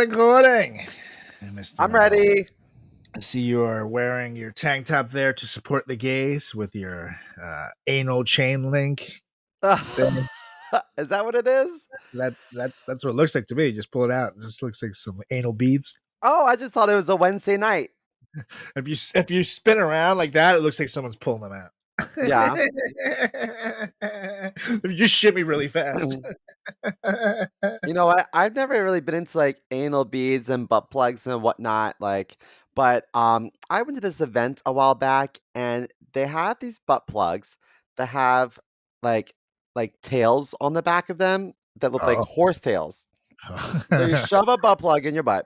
recording. Mr. I'm Mo. ready. I see you are wearing your tank top there to support the gays with your anal chain link. Is that what it is? That's what it looks like to me. Just pull it out. It just looks like some anal beads. Oh, I just thought it was a Wednesday night. If you spin around like that, it looks like someone's pulling them out. Yeah. If you just shimmy really fast. You know what? I've never really been into like anal beads and butt plugs and whatnot. But I went to this event a while back and they have these butt plugs that have like tails on the back of them that look like horse tails. So you shove a butt plug in your butt,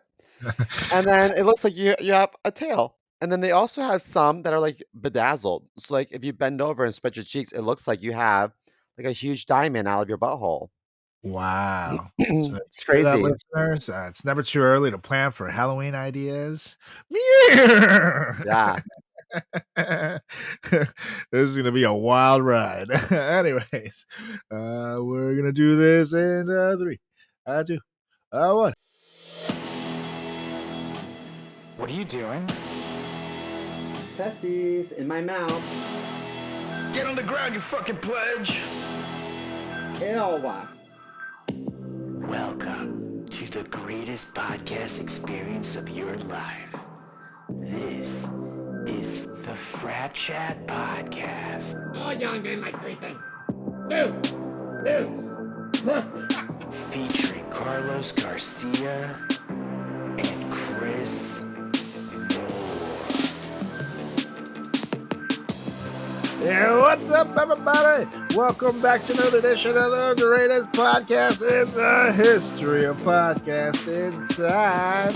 and then it looks like you have a tail. And then they also have some that are like bedazzled. So like if you bend over and spread your cheeks, it looks like you have like a huge diamond out of your butthole. Wow. So It's crazy. listeners, it's never too early to plan for Halloween ideas. Yeah. This is going to be a wild ride. Anyways, we're going to do this in 3, 2, 1. What are you doing? Testes in my mouth. Get on the ground, you fucking pledge! Ew. Welcome to the greatest podcast experience of your life. This is the FratChat Podcast. All young men like 3 things. Food, booze, pussy. Featuring Carlos Garcia and Chris Moore. Yeah, what's up, everybody? Welcome back to another edition of the greatest podcast in the history of podcasting time.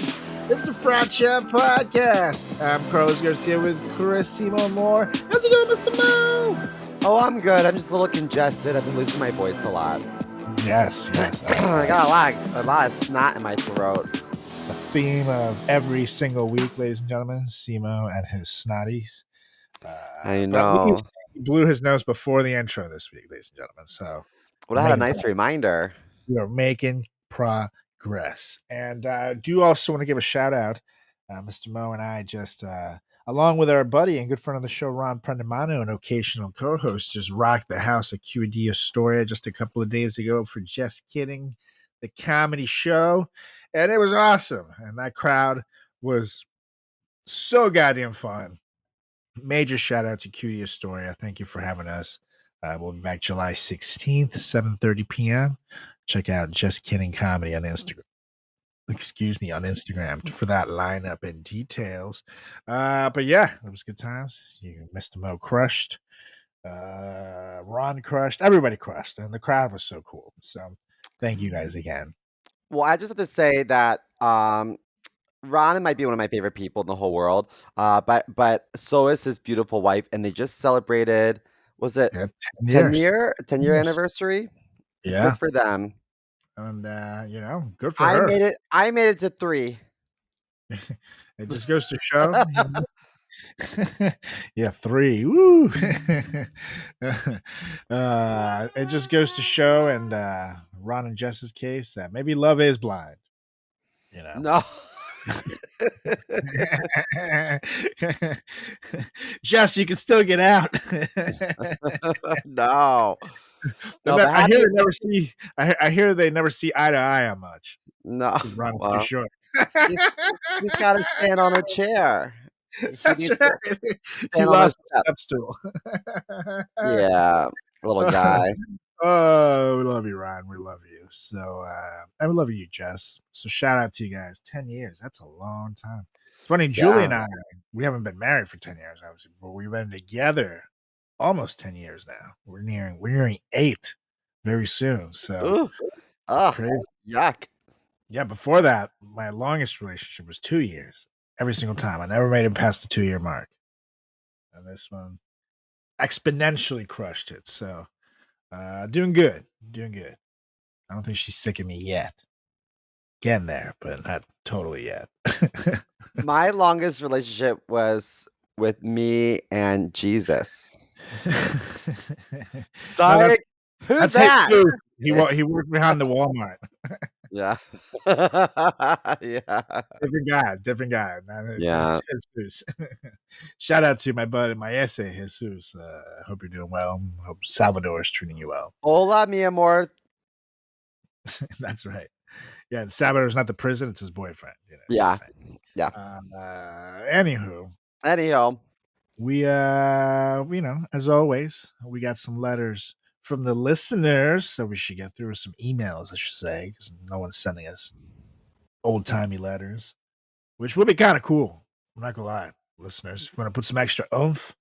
It's the FratChat Podcast. I'm Carlos Garcia with Chris Moore. How's it going, Mr. Mo? Oh, I'm good. I'm just a little congested. I've been losing my voice a lot. Yes. I got a lot of snot in my throat. It's the theme of every single week, ladies and gentlemen. Simo and his snotties. I know. He blew his nose before the intro this week, ladies and gentlemen. So, Well, I had a nice reminder. We are making progress. And I do also want to give a shout out. Mr. Mo and I just, along with our buddy and good friend of the show, Ron Prendemano, an occasional co-host, just rocked the house at QD Astoria just a couple of days ago for Just Kidding, the comedy show. And it was awesome. And that crowd was so goddamn fun. Major shout out to QD Astoria. Thank you for having us. We'll be back July 16th, 7:30 p.m. Check out Just Kidding Comedy on Instagram. On Instagram for that lineup and details. But yeah, it was good times. Mr. Mo crushed. Ron crushed. Everybody crushed. And the crowd was so cool. So thank you guys again. Well, I just have to say that Ron might be one of my favorite people in the whole world. But so is his beautiful wife, and they just celebrated, was it 10 year anniversary? Yeah. Good for them. And good for her. I made it to 3. It just goes to show. Yeah, 3. Woo. It just goes to show, and Ron and Jess's case, maybe love is blind. No. Jess, you can still get out. No. I hear they never see. I hear they never see eye to eye on much. No. Ron's too short. He's got to stand on a chair. That's right. He lost the step stool. Yeah, little guy. Oh, we love you, Ron. We love you. So, I love you, Jess. So, shout out to you guys. 10 years. That's a long time. It's funny. Yeah. Julie and I, we haven't been married for 10 years, obviously, but we've been together almost 10 years now. We're nearing 8 very soon. So, crazy. Yuck. Yeah, before that, my longest relationship was 2 years. Every single time. I never made it past the 2-year mark. And this one exponentially crushed it. So, doing good. I don't think she's sick of me yet. Getting there, but not totally yet. My longest relationship was with me and Jesus. Sorry. Who's that? He worked behind the Walmart. Yeah. Yeah. Different guy. Man, Yeah. it's Jesus. Shout out to my buddy, my essay, Jesus. I hope you're doing well. I hope Salvador is treating you well. Hola, mi amor. That's right. Yeah, Salvador's not the prison; it's his boyfriend. Yeah. Just saying. Yeah. Anywho, Anyhow. we as always, we got some letters from the listeners, so we should get through some emails, I should say, because no one's sending us old timey letters, which would be kind of cool. I'm not gonna lie, listeners. If you want to put some extra oomph,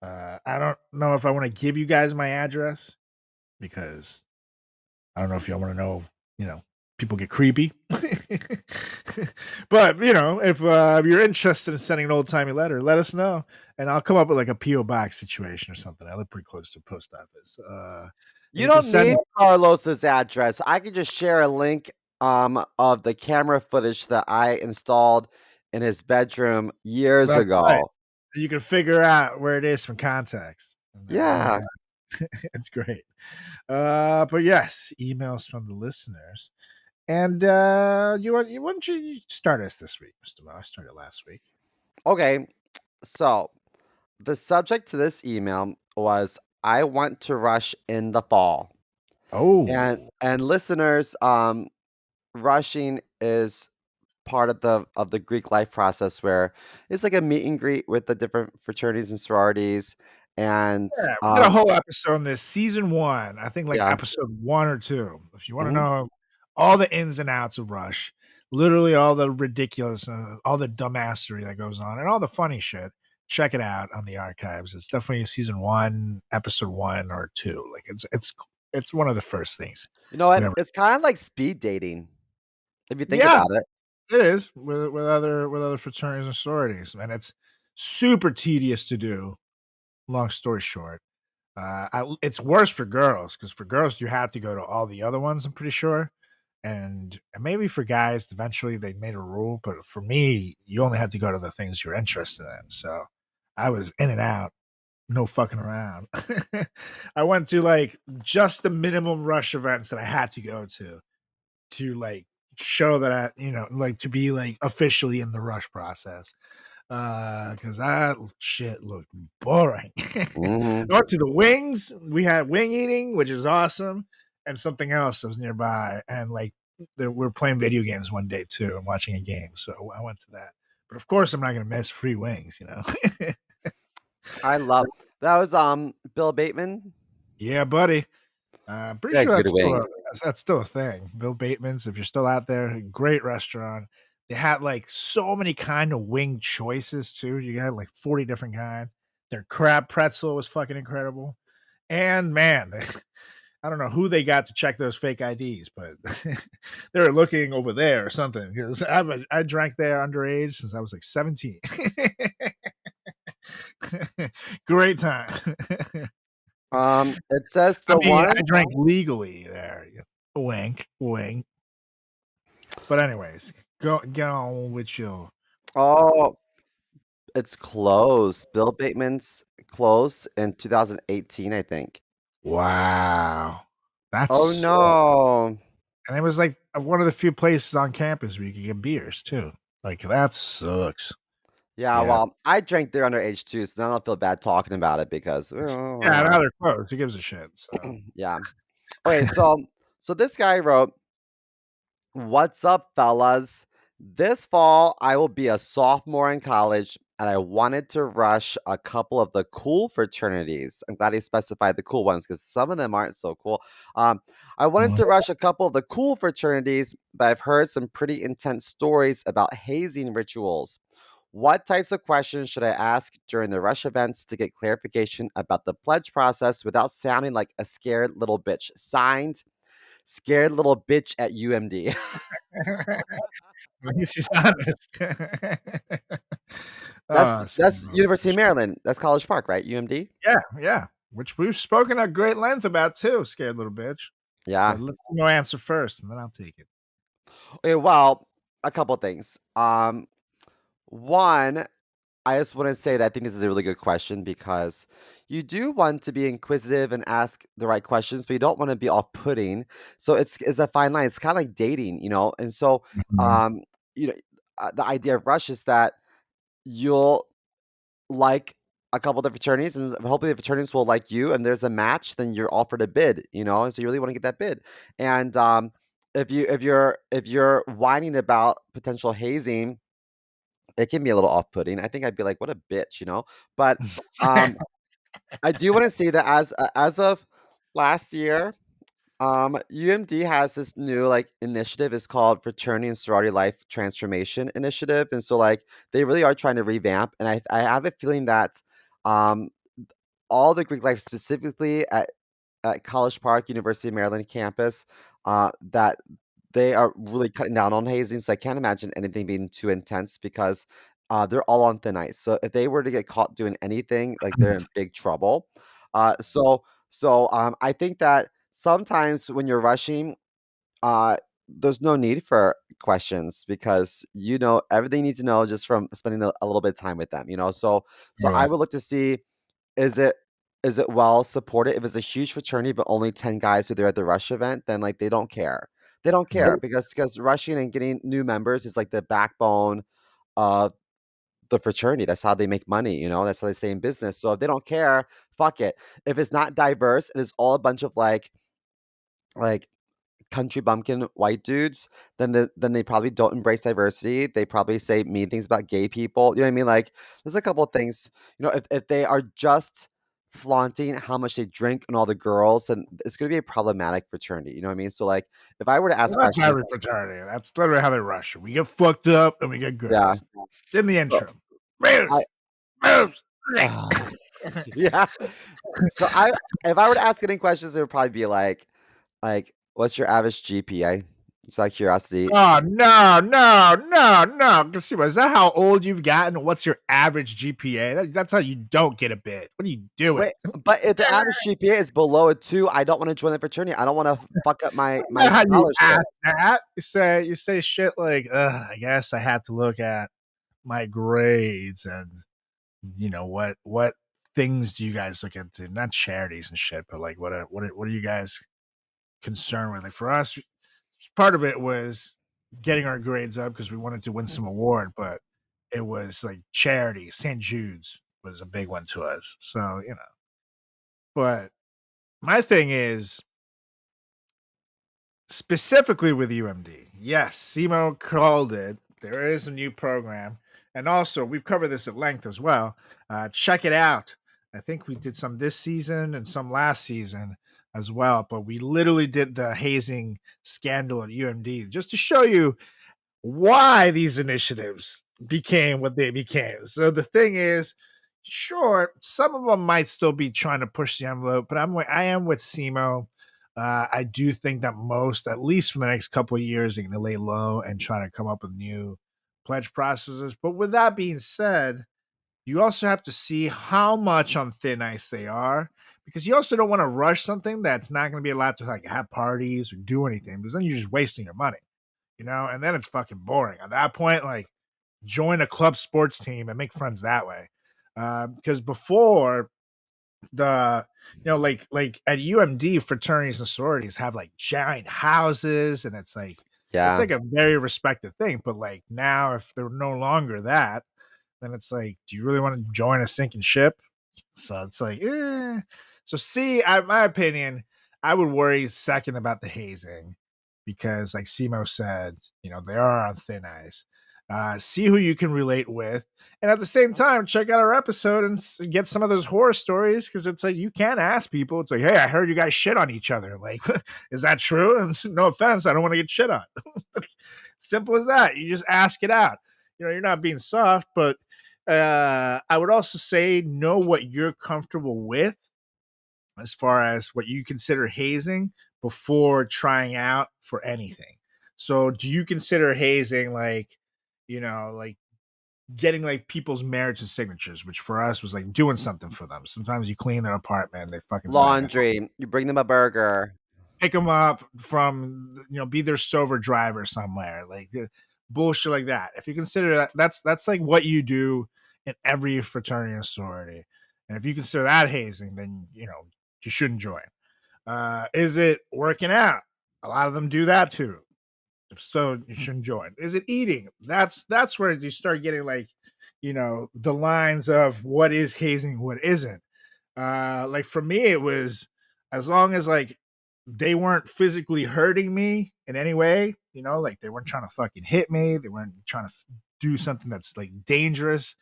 I don't know if I want to give you guys my address because I don't know if y'all want to know, people get creepy. But if you're interested in sending an old timey letter, let us know, and I'll come up with like a PO box situation or something. I live pretty close to a post office. And You you can don't send need Carlos's address. I can just share a link of the camera footage that I installed in his bedroom years that's right. ago. You can figure out where it is from context. Yeah. It's great. But yes, emails from the listeners. And why don't you start us this week, Mr. Mo? I started last week. Okay. So the subject to this email was I want to rush in the fall. And Oh, and listeners, rushing is part of the Greek life process where it's like a meet and greet with the different fraternities and sororities and yeah, we did a whole episode on this season 1. I think like yeah. episode 1 or 2. If you want to Mhm. know all the ins and outs of Rush, literally all the ridiculous, all the dumbassery that goes on, and all the funny shit, check it out on the archives. It's definitely season 1, episode 1 or 2. Like it's one of the first things You know we what? ever. It's kind of like speed dating if you think Yeah, about it. it is with other fraternities and sororities, and it's super tedious to do. Long story short. It's worse for girls because for girls you have to go to all the other ones. I'm pretty sure, and maybe for guys eventually they made a rule, but for me, you only had to go to the things you're interested in. So I was in and out, no fucking around. I went to like just the minimum Rush events that I had to go to like show that like to be like officially in the Rush process because that shit looked boring. I Hmm. went to the wings. We had wing eating, which is awesome, and something else that was nearby. And like we were playing video games one day too and watching a game. So I went to that. But of course, I'm not going to miss free wings. I love that was Bill Bateman. Yeah, buddy. I'm pretty Yeah, sure good that's still wings. that's still a thing. Bill Bateman's, if you're still out there, great restaurant. They had like so many kind of wing choices too. You had like 40 different kinds. Their crab pretzel was fucking incredible. And man, I don't know who they got to check those fake IDs, but they were looking over there or something because I drank there underage since I was like 17. Great time. It says I the mean, one. I drank legally there. Wink, wink. But anyways, get on with your. Oh, it's closed. Bill Bateman's closed in 2018, I think. Wow, Oh that's no. and it was like one of the few places on campus where you could get beers too. Like that sucks. Yeah, Yeah, well, I drank there underage too, so I don't feel bad talking about it because yeah. Now they're closed. Who gives a shit? So yeah. Okay, so this guy wrote, "What's up, fellas? This fall I will be a sophomore in college and I wanted to rush a couple of the cool fraternities." I'm glad he specified the cool ones because some of them aren't so cool. I wanted Mhm. to rush a couple of the cool fraternities, but I've heard some pretty intense stories about hazing rituals. What types of questions should I ask during the rush events to get clarification about the pledge process without sounding like a scared little bitch? Signed, Scared Little Bitch at UMD. At least he's honest. That's Oh, that's University of Maryland. That's College Park, right? UMD? yeah, yeah. Which we've spoken at great length about too. Scared little bitch. Yeah. But let's answer first, and then I'll take it. Okay, well, a couple things. One, I just want to say that I think this is a really good question because you do want to be inquisitive and ask the right questions, but you don't want to be off-putting. So it's a fine line. It's kind of like dating, you know. And so, Mhm. um, you know, the idea of rush is that you'll like a couple of the fraternities, and hopefully the fraternities will like you, and there's a match, then you're offered a bid, you know, and so you really want to get that bid. And if you're whining about potential hazing, it can be a little off-putting. I think I'd be like, "What a bitch," you know? But, um, I do wanna say that as of last year, UMD has this new, like, initiative. It's called Fraternity and Sorority Life Transformation Initiative, and so, like, they really are trying to revamp, and I have a feeling that, um, all the Greek life, specifically at College Park, University of Maryland campus, that they are really cutting down on hazing, so I can't imagine anything being too intense because, they're all on thin ice. So if they were to get caught doing anything, like, they're in big trouble. I think that sometimes when you're rushing, uh, there's no need for questions because you know everything you need to know just from spending a little bit of time with them, you know? So I Right. would look to see, is it is it well supported? If it's a huge fraternity but only 10 guys who are there at the Rush event, then, like, they don't care. They don't care Nope. because rushing and getting new members is, like, the backbone of the fraternity. That's how they make money, you know? That's how they stay in business. So if they don't care, fuck it. If it's not diverse and it's all a bunch of, like, country bumpkin white dudes, then they probably don't embrace diversity. They probably say mean things about gay people. You know what I mean? Like, there's a couple of things. You know, if they are just flaunting how much they drink and all the girls, then it's going to be a problematic fraternity. You know what I mean? So, like, if I were to ask Well, that's questions, every fraternity. That's literally how they rush it. We get fucked up and we get yeah. girls. It's in the So intro. I, Moves, moves. yeah. So if I were to ask any questions, it would probably be like, what's your average GPA? Just out of curiosity. Oh no, no, no, no! Casimo, is that how old you've gotten? What's your average GPA? That's how you don't get a bid. What are you doing? Wait, but if the average GPA is below a 2, I don't wanna join the fraternity. I don't wanna fuck up my That's how you scholarship. ask that. You say shit like, "I guess I had to look at my grades and what things do you guys look into? Not charities and shit, but like what are you guys concerned with? Like for us, part of it was getting our grades up because we wanted to win some award, but it was like charity. St. Jude's was a big one to us. So, but my thing is specifically with UMD. Yes, SEMO called it. There is a new program. And also, we've covered this at length as well. Check it out. I think we did some this season and some last season as well. But we literally did the hazing scandal at UMD just to show you why these initiatives became what they became. So the thing is, sure, some of them might still be trying to push the envelope, but I am with SEMO. I do think that most, at least for the next couple of years, are going to lay low and try to come up with new pledge processes. But with that being said, you also have to see how much on thin ice they are, because you also don't want to rush something that's not going to be allowed to like have parties or do anything, because then you're just wasting your money, and then it's fucking boring. At that point, like join a club sports team and make friends that way. Because before the, like at UMD, fraternities and sororities have like giant houses, and it's Yeah. like a very respected thing. But like now, if they're no longer that, then it's like, do you really want to join a sinking ship? So it's like, eh. So see, my opinion, I would worry second about the hazing because, like Simo said, they are on thin ice. See who you can relate with, and at the same time, check out our episode and get some of those horror stories because it's like you can't ask people. It's like, hey, I heard you guys shit on each other. Like, is that true? And no offense, I don't want to get shit on. Simple as that. You just ask it out. You're not being soft, but I would also say know what you're comfortable with as far as what you consider hazing before trying out for anything. So, do you consider hazing like, like getting like people's marriage and signatures, which for us was like doing something for them? Sometimes you clean their apartment and they fucking sign it. Laundry, you bring them a burger. Pick them up from, be their sober driver somewhere, like bullshit like that. If you consider that's like what you do in every fraternity and sorority. And if you consider that hazing, then you shouldn't join. Is it working out? A lot of them do that too. If so, you shouldn't join. Is it eating? That's where you start getting like, the lines of what is hazing, what isn't. Like for me, it was as long as like they weren't physically hurting me in any way, like they weren't trying to fucking hit me, they weren't trying to do something that's like dangerous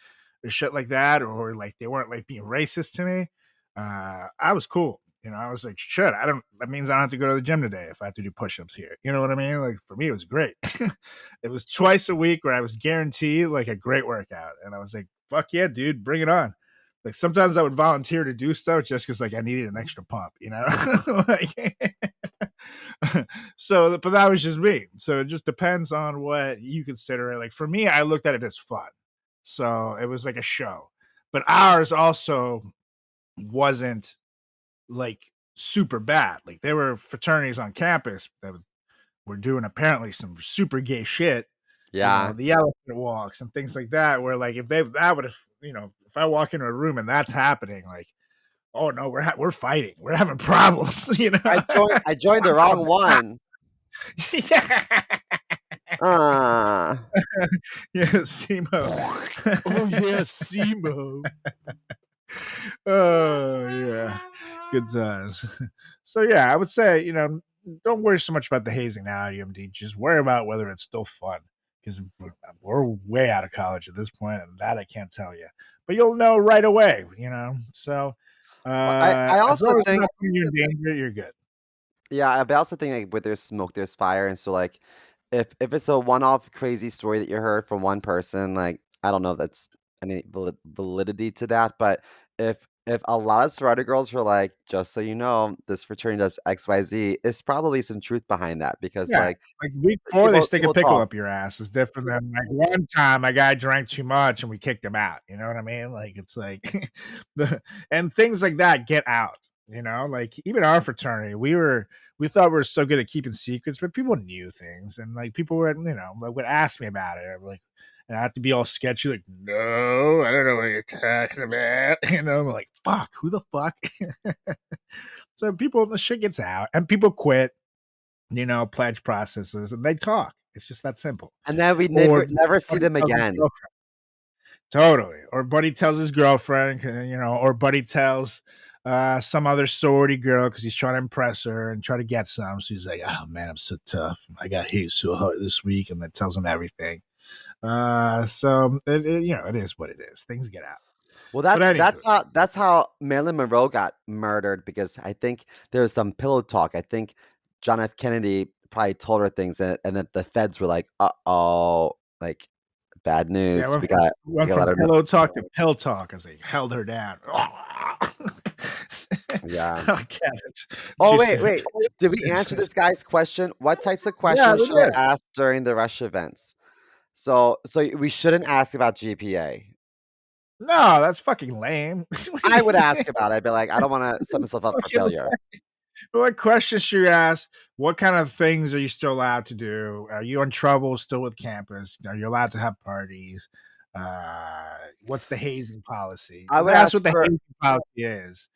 or shit like that, or like they weren't like being racist to me. I was cool. I was like, shit, that means I don't have to go to the gym today if I have to do push-ups here. You know what I mean? Like for me, it was great. It was twice a week where I was guaranteed like a great workout. And I was like, fuck yeah, dude, bring it on. Like sometimes I would volunteer to do stuff just because like I needed an extra pump, like, so, but that was just me. So it just depends on what you consider it. Like for me, I looked at it as fun. So it was like a show, but ours also wasn't like super bad. Like there were fraternities on campus that were doing apparently some super gay shit. Yeah. The elephant walks and things like that, where like if that would have, if I walk into a room and that's happening, like, oh no, we're fighting, we're having problems. I joined the wrong one. Yeah. Yeah, Simo. Oh yeah, Simo. Oh yeah, good times. So yeah, I would say don't worry so much about the hazing now at UMD. Just worry about whether it's still fun, because we're way out of college at this point, and that I can't tell you. But you'll know right away. So I as also long as you're think, not putting you in danger, you're good. yeah, but I also think like where there's smoke, there's fire, and so like if it's a one-off crazy story that you heard from one person, like I don't know if that's any validity to that, but if a lot of sorority girls were like, just so you know, this fraternity does XYZ, it's probably some truth behind that because Yeah, like like week 4, they stick a people pickle talk. up your ass is different than like one time a guy drank too much and we kicked him out. You know what I mean? Like it's like and things like that get out. Like even our fraternity, we thought we were so good at keeping secrets, but people knew things, and like people were, like would ask me about it. I'm like, and I have to be all sketchy, like, no, I don't know what you're talking about. I'm like, fuck, who the fuck? So the shit gets out, and people quit. Pledge processes, and they talk. It's just that simple. And then we Or never see buddy them tells his again. girlfriend. Totally. Or buddy tells his girlfriend, or buddy tells some other sorority girl because he's trying to impress her and try to get some. So he's like, oh man, I'm so tough. I got hit so hard this week, and then tells him everything. So it is what it is. Things get out. Well, But anywho, that's how Marilyn Monroe got murdered because I think there was some pillow talk. I think John F. Kennedy probably told her things, and then the feds were like, "Uh-oh, like bad yeah, news. went We from, got went from let her know." pillow talk to pill talk as they held her down. Yeah. I'll get it. Oh, Too wait, soon. wait. Did we answer this guy's question? What types of Yeah, questions we should I did. ask during the rush events? So we shouldn't ask about GPA. No, that's fucking lame. I would ask about it. I'd be like, I don't want to set myself up for Fucking failure. what questions should you ask? What kind of things are you still allowed to do? Are you in trouble still with campus? Are you allowed to have parties? What's the hazing policy? I Because would that's ask what the for hazing policy is.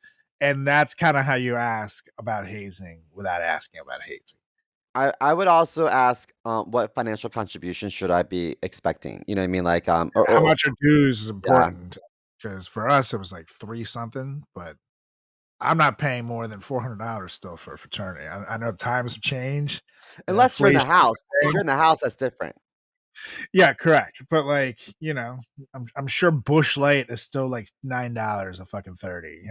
And that's kind of how you ask about hazing without asking about hazing. I would also ask what financial contribution should I be expecting? You know what I mean? Like How much are dues is yeah. important, because for us it was like 3 something, but I'm not paying more than $400 still for a fraternity. I know times have changed and Unless you're in the inflation. house. If you're in the house, that's different. Yeah, correct. But like, I'm sure Bush Light is still like $9 a fucking 30.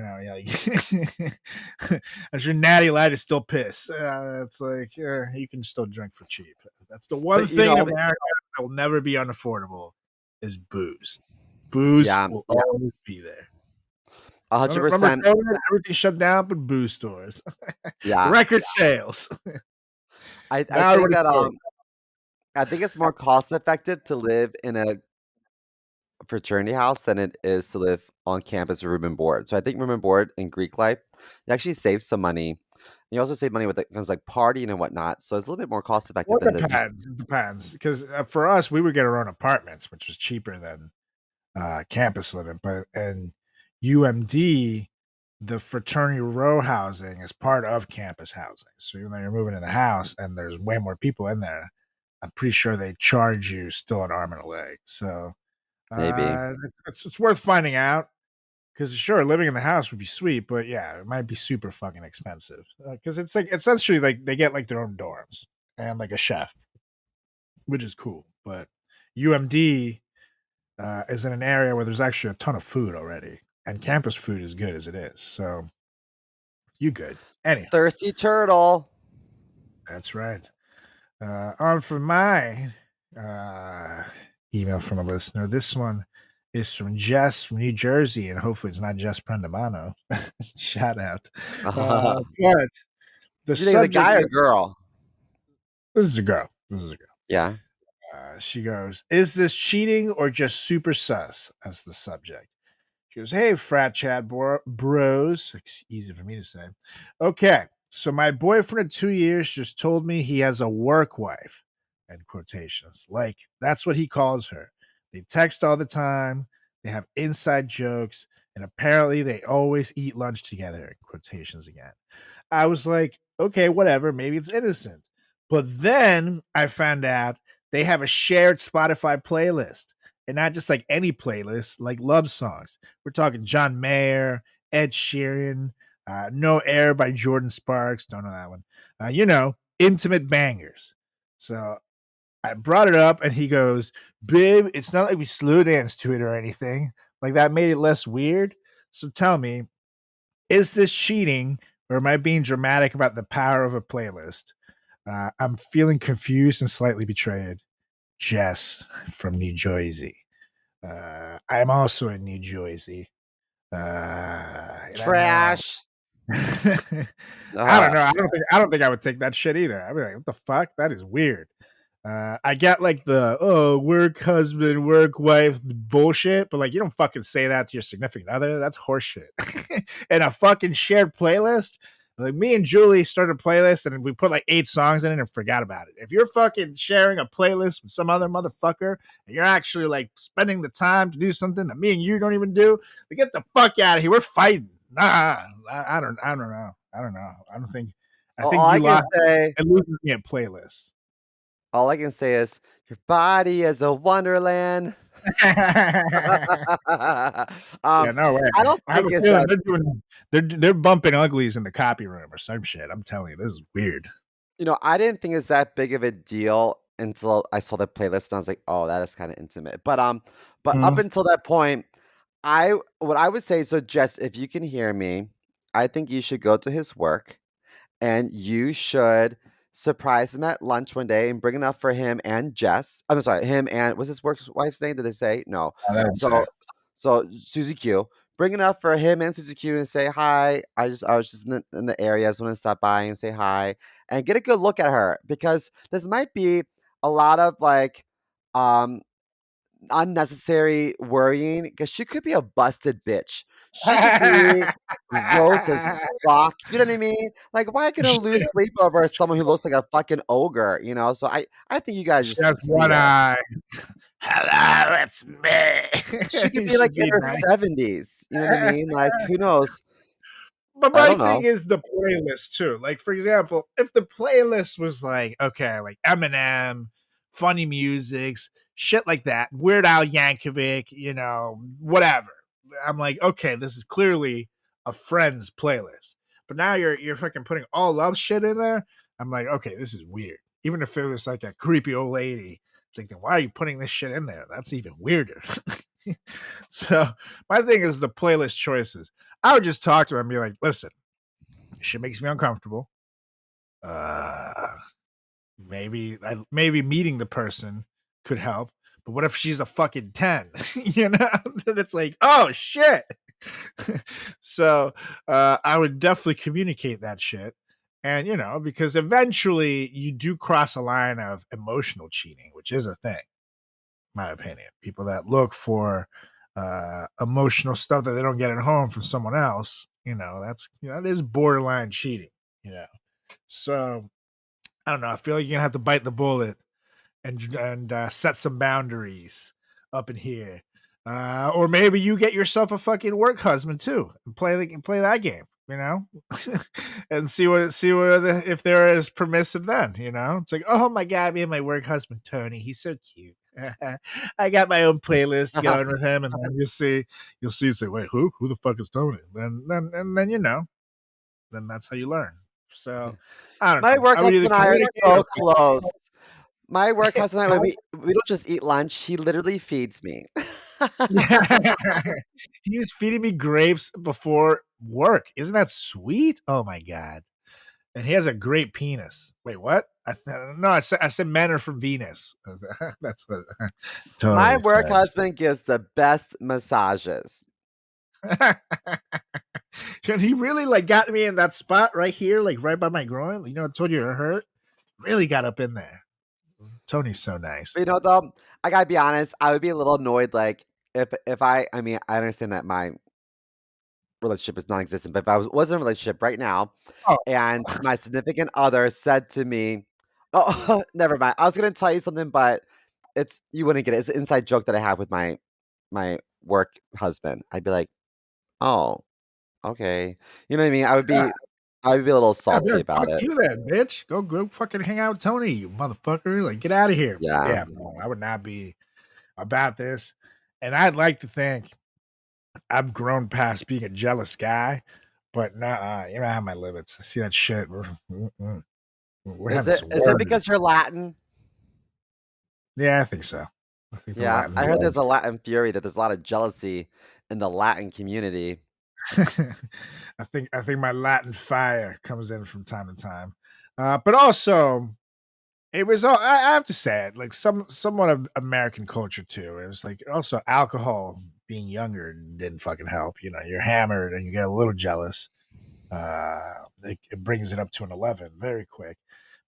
I'm sure Natty Light is still piss. It's like you can still drink for cheap. That's the one But you thing in know, America that will never be unaffordable is booze. Booze yeah, will always be there. Remember 100%. COVID? Everything shut down but booze stores. Yeah. Record sales. I Now think everybody's that broke. I think it's more cost effective to live in a fraternity house than it is to live on campus room and board. So I think room and board in Greek life, you actually save some money. You also save money with things like partying and whatnot. So it's a little bit more cost effective Well, than it the just depends. It depends because for us, we would get our own apartments, which was cheaper than campus living, but in UMD, the fraternity row housing is part of campus housing. So even though you're moving in a house and there's way more people in there, I'm pretty sure they charge you still an arm and a leg. So Maybe. it's worth finding out. Because sure, living in the house would be sweet, but yeah, it might be super fucking expensive. Because it's like essentially like they get like their own dorms and like a chef, which is cool. But UMD is in an area where there's actually a ton of food already, and campus food is good as it is. So you good? Anyhow, Thirsty turtle. that's right. On for my uh, email from a listener. This one is from Jess from New Jersey, and hopefully it's not Jess Prendamano. Shout out. But the Did you think of the subject, guy or girl? this is a girl. This is a girl. Yeah. She goes, is this cheating or just super sus as the subject? She goes, hey, frat chat bros. It's easy for me to say. Okay, so my boyfriend of 2 years just told me he has a work wife, end quotations. Like, that's what he calls her. They text all the time. They have inside jokes. And apparently they always eat lunch together, in quotations again. I was like, okay, whatever. Maybe it's innocent. But then I found out they have a shared Spotify playlist and not just like any playlist, like love songs. We're talking John Mayer, Ed Sheeran, No Air by Jordan Sparks. Don't know that one. Intimate bangers. So I brought it up and he goes, babe, it's not like we slow dance to it or anything. Like that made it less weird. So tell me, is this cheating or am I being dramatic about the power of a playlist? I'm feeling confused and slightly betrayed. Jess from New Jersey. I'm also in New Jersey. And I know. Trash. I don't know. I don't think I would take that shit either. I'd be like, what the fuck? That is weird. I get like the work husband, work wife bullshit, but like you don't fucking say that to your significant other. That's horseshit. And a fucking shared playlist. Like me and Julie started a playlist and we put like 8 songs in it and forgot about it. If you're fucking sharing a playlist with some other motherfucker and you're actually like spending the time to do something that me and you don't even do, then get the fuck out of here. We're fighting. Nah, I don't know. I don't know. I All think I you can lost. say, It loses me at playlists. all I can say is your body is a wonderland. Yeah, no way. I don't I have think a it's feeling that. they're bumping uglies in the copy room or some shit. I'm telling you, this is weird. I didn't think it's that big of a deal until I saw the playlist and I was like, oh, that is kind of intimate. But up Mhm. until that point, what I would say, so Jess, if you can hear me, I think you should go to his work and you should surprise him at lunch one day and bring enough for him and Jess. I'm sorry, him and was his work wife's name? Did they say no? That's So Susie Q. Bring enough for him and Susie Q and say hi. I was just in the area. I just want to stop by and say hi and get a good look at her because this might be a lot of like um unnecessary worrying because she could be a busted bitch. She could be gross as fuck. You know what I mean? Like, why gonna lose sleep over someone who looks like a fucking ogre? So I think you guys she has just see one it. eye. Hello, it's me. She could You be like should in be her nice. 70s. You know what I mean? Like, who knows? But I my don't thing know. is the playlist too. Like, for example, if the playlist was like, okay, like Eminem, funny musics, shit like that, Weird Al Yankovic, whatever. I'm like, okay, this is clearly a friend's playlist. But now you're fucking putting all love shit in there. I'm like, okay, this is weird. Even if it was like a creepy old lady, it's like, then why are you putting this shit in there? That's even weirder. So my thing is the playlist choices. I would just talk to him and be like, listen, this shit makes me uncomfortable. Uh maybe meeting the person could help. But what if she's a fucking 10? Then it's like, oh shit. So I would definitely communicate that shit. And because eventually you do cross a line of emotional cheating, which is a thing, my opinion. People that look for emotional stuff that they don't get at home from someone else, that is borderline cheating, you know. So I don't know. I feel like you're gonna have to bite the bullet and set some boundaries up in here. Or maybe you get yourself a fucking work husband too and play that game, you know, and see what if they're as permissive then, you know. It's like, oh my god, me and my work husband Tony, he's so cute. I got my own playlist going with him, and then you'll say, wait, who the fuck is Tony? Then you know, then that's how you learn. So I don't My know. work I would either husband and I are communicate so or close. My work husband and I, we don't just eat lunch. He literally feeds me. he was feeding me grapes before work. Isn't that sweet? Oh my god! And he has a great penis. Wait, what? No, I said men are from Venus. That's what I My totally work said. husband gives the best massages. And he really like got me in that spot right here, like right by my groin. You know, I told you it hurt. Really got up in there. Tony's so nice. But, you know, though, I gotta be honest, I would be a little annoyed, like, if I mean, I understand that my relationship is non-existent, but if I was in a relationship right now Oh, and my significant other said to me, "Oh, never mind. I was gonna tell you something, but you wouldn't get it. It's an inside joke that I have with my work husband." I'd be like, "Oh, okay." You know what I mean? I would be a little yeah, salty about fuck it. you then, bitch. Go fucking hang out with Tony, you motherfucker. Like, get out of here. Yeah. Yeah, no, I would not be about this. And I'd like to think I've grown past being a jealous guy, but nah, you know, I have my limits. I see that shit. We're Is having it some is it words. because you're Latin? Yeah, I think so. I think the Yeah, Latin I heard blood. there's a Latin fury, that there's a lot of jealousy in the Latin community. I think my Latin fire comes in from time to time. But also it was all I have to say it, like somewhat of American culture too. It was like also alcohol being younger didn't fucking help. You know, you're hammered and you get a little jealous. It brings it up to an 11 very quick.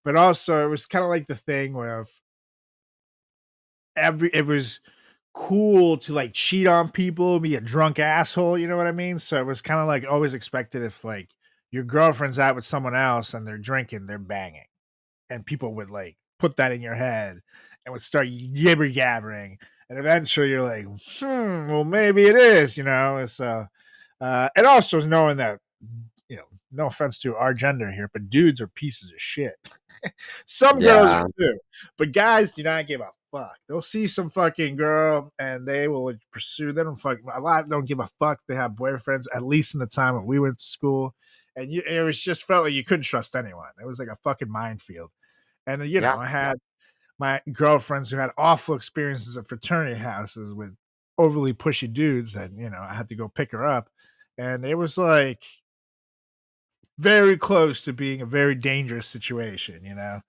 But also it was kind of like the thing where it was cool to like cheat on people, be a drunk asshole, you know what I mean? So it was kind of like always expected if like your girlfriend's out with someone else and they're drinking, they're banging. And people would like put that in your head and would start gibber gabbering. And eventually you're like, well, maybe it is, you know. So and also knowing that, you know, no offense to our gender here, but dudes are pieces of shit. Some girls are Yeah. too, but guys do not give a fuck. They'll see some fucking girl and they will pursue. They don't fuck. A lot don't give a fuck. They have boyfriends. At least in the time when we went to school, and it was just felt like you couldn't trust anyone. It was like a fucking minefield. And you know, Yeah. I had my girlfriends who had awful experiences at fraternity houses with overly pushy dudes that, you know, I had to go pick her up, and it was like very close to being a very dangerous situation, you know.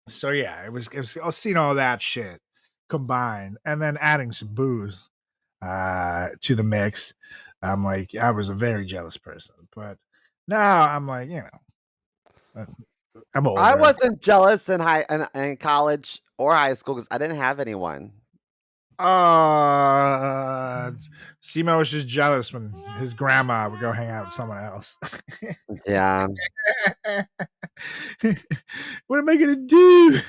So yeah, I was seeing all that shit combined, and then adding some booze to the mix. I'm like, I was a very jealous person, but now I'm like, you know, I'm I older. wasn't jealous in college or high school because I didn't have anyone. Uh, Simo was just jealous when his grandma would go hang out with someone else. Yeah. What am I gonna do?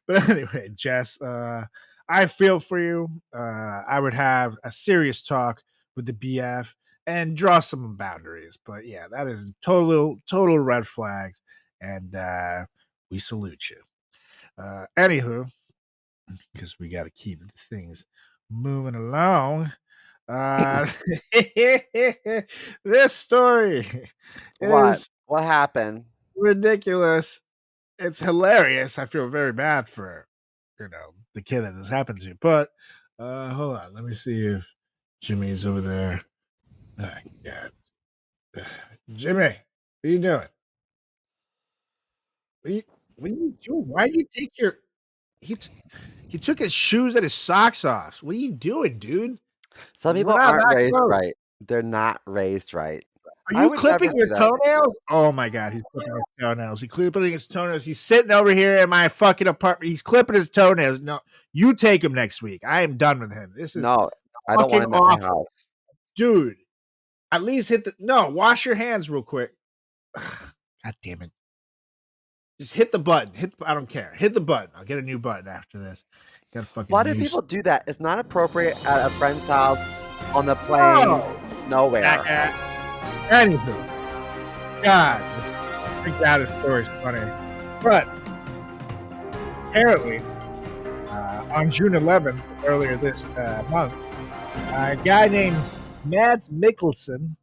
But anyway, Jess, I feel for you. I would have a serious talk with the BF and draw some boundaries. But yeah, that is total red flags, and we salute you. Anywho, because we got to keep things moving along. Uh, this story What? is What happened? ridiculous. It's hilarious. I feel very bad for, you know, the kid that this happened to. But hold on, let me see if Jimmy's over there. Oh, God. Jimmy, what are you doing? What are you doing? Why do you take your he t- he took his shoes and his socks off? What are you doing, dude? Some We're people not aren't that raised close. right. They're not raised right. Are I you would never clipping your do that. toenails? Oh my god, he's clipping his toenails. He's clipping his toenails. He's sitting over here in my fucking apartment. He's clipping his toenails. No, you take him next week. I am done with him. This is No, I don't want fucking him at my awful. house. Dude, at least hit the no, wash your hands real quick. God damn it. Just hit the button. I don't care. Hit the button. I'll get a new button after this. Got a fucking Why do new. people do that? It's not appropriate at a friend's house, on the plane, Oh, nowhere. anywho, God, thank God this story's funny. But apparently, on June 11th, earlier this month, a guy named Mads Mikkelsen,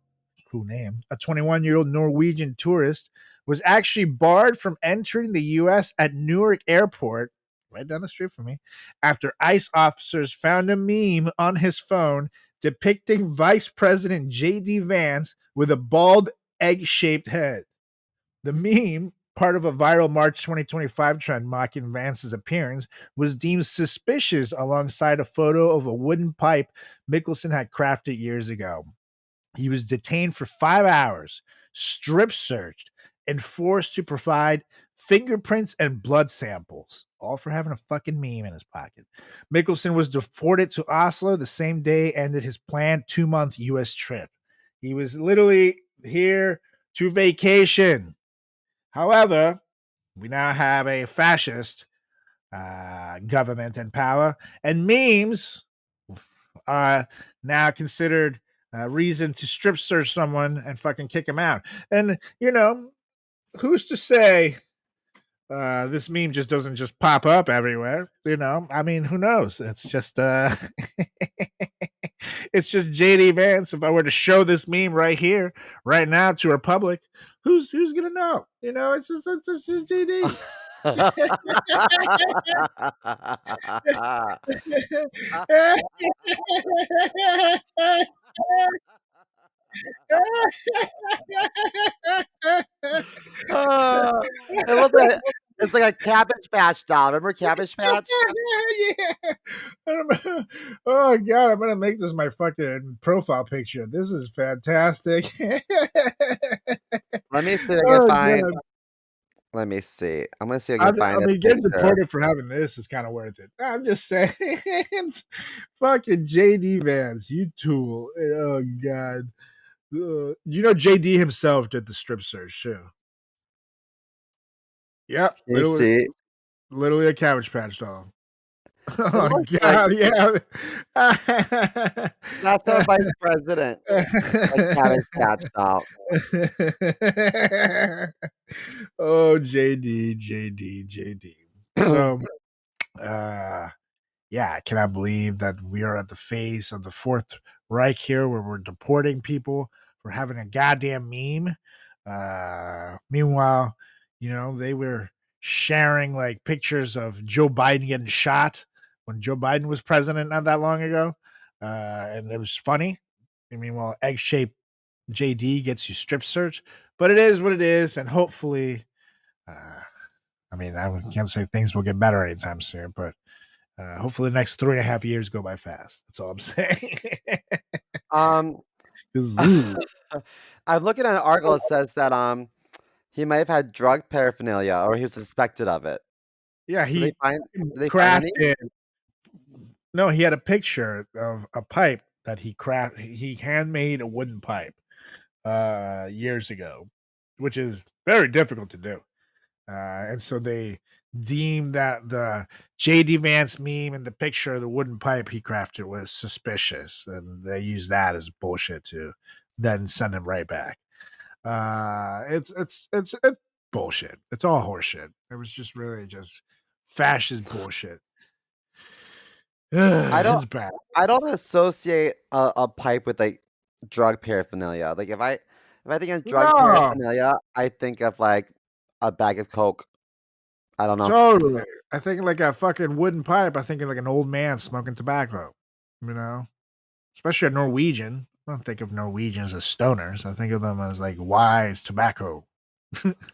cool name, a 21-year-old Norwegian tourist, was actually barred from entering the U.S. at Newark Airport, right down the street from me, after ICE officers found a meme on his phone depicting Vice President J.D. Vance with a bald, egg-shaped head. The meme, part of a viral March 2025 trend mocking Vance's appearance, was deemed suspicious alongside a photo of a wooden pipe Mickelson had crafted years ago. He was detained for 5 hours, strip searched, and forced to provide fingerprints and blood samples, all for having a fucking meme in his pocket. Mickelson was deported to Oslo the same day ended his planned 2-month U.S. trip. He was literally here to vacation. However, we now have a fascist government in power, and memes are now considered reason to strip search someone and fucking kick him out. And, who's to say this meme just doesn't just pop up everywhere? I mean, who knows? It's just it's just JD Vance. If I were to show this meme right here, right now to our public, who's gonna know? It's just JD. It's like a Cabbage Patch doll. Remember Cabbage Patch? Yeah. Oh God, I'm gonna make this my fucking profile picture. This is fantastic. Let me see if I Oh, can find. God. Let me see. I'm gonna see if I can find I a mean, getting picture. deported for having this is kind of worth it. I'm just saying. Fucking JD Vance, you tool. Oh God. JD himself did the strip search too. Yep, Can you see? literally a Cabbage Patch doll. It Oh looks like God, yeah. that's our vice president. A Cabbage Patch doll. Oh, JD. So, yeah, I cannot believe that we are at the face of the Fourth Reich here, where we're deporting people for having a goddamn meme. Meanwhile, they were sharing like pictures of Joe Biden getting shot when Joe Biden was president not that long ago, and it was funny. I mean, well, egg-shaped JD gets you strip search, but it is what it is, and hopefully, I mean, I can't say things will get better anytime soon, but hopefully the next 3.5 years go by fast. That's all I'm saying. Um, 'Cause, I'm looking at an article that says that he might have had drug paraphernalia or he was suspected of it. yeah, Did they he find did they find any? crafted. No, he had a picture of a pipe that he handmade a wooden pipe years ago, which is very difficult to do. And so they deemed that the JD Vance meme and the picture of the wooden pipe he crafted was suspicious, and they used that as bullshit to then send him right back. It's bullshit. It's all horseshit. It was just really just fascist bullshit. I don't It's bad. I don't associate a pipe with like drug paraphernalia. Like if I think of drug No, paraphernalia, I think of like a bag of Coke. I don't know. totally. I think like a fucking wooden pipe. I think of like an old man smoking tobacco. You know, especially a Norwegian. I don't think of Norwegians as stoners. I think of them as like wise tobacco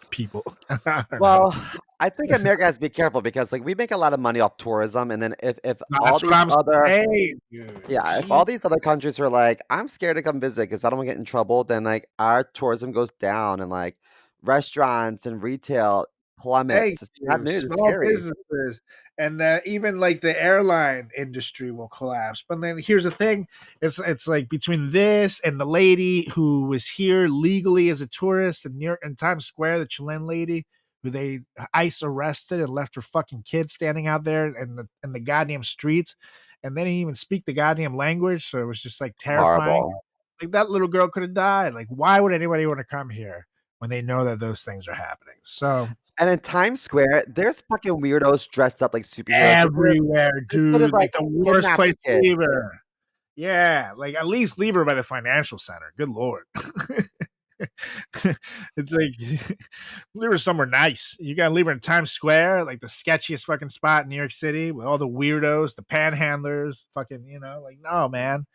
people. I don't know. Well, I think America has to be careful because like we make a lot of money off tourism, and then if all That's what these I'm other saying, dude. yeah, if Jeez. all these other countries are like, I'm scared to come visit because I don't want to get in trouble, then like our tourism goes down and like restaurants and retail Thank plummets. It's bad you. news. It's Small scary. businesses and that even like the airline industry will collapse. But then here's the thing: it's like between this and the lady who was here legally as a tourist in Times Square, the Chilean lady who they ICE arrested and left her fucking kid standing out there in the goddamn streets, and they didn't even speak the goddamn language, so it was just like terrifying. Horrible. Like that little girl could have died. Like, why would anybody want to come here when they know that those things are happening? So And in Times Square, there's fucking weirdos dressed up like superheroes. everywhere, Instead of dude, like like the worst place kidnapping to kids. leave her. Yeah, like at least leave her by the financial center. Good lord. It's like leave her somewhere nice. You gotta leave her in Times Square, like the sketchiest fucking spot in New York City with all the weirdos, the panhandlers, fucking, like, no, man.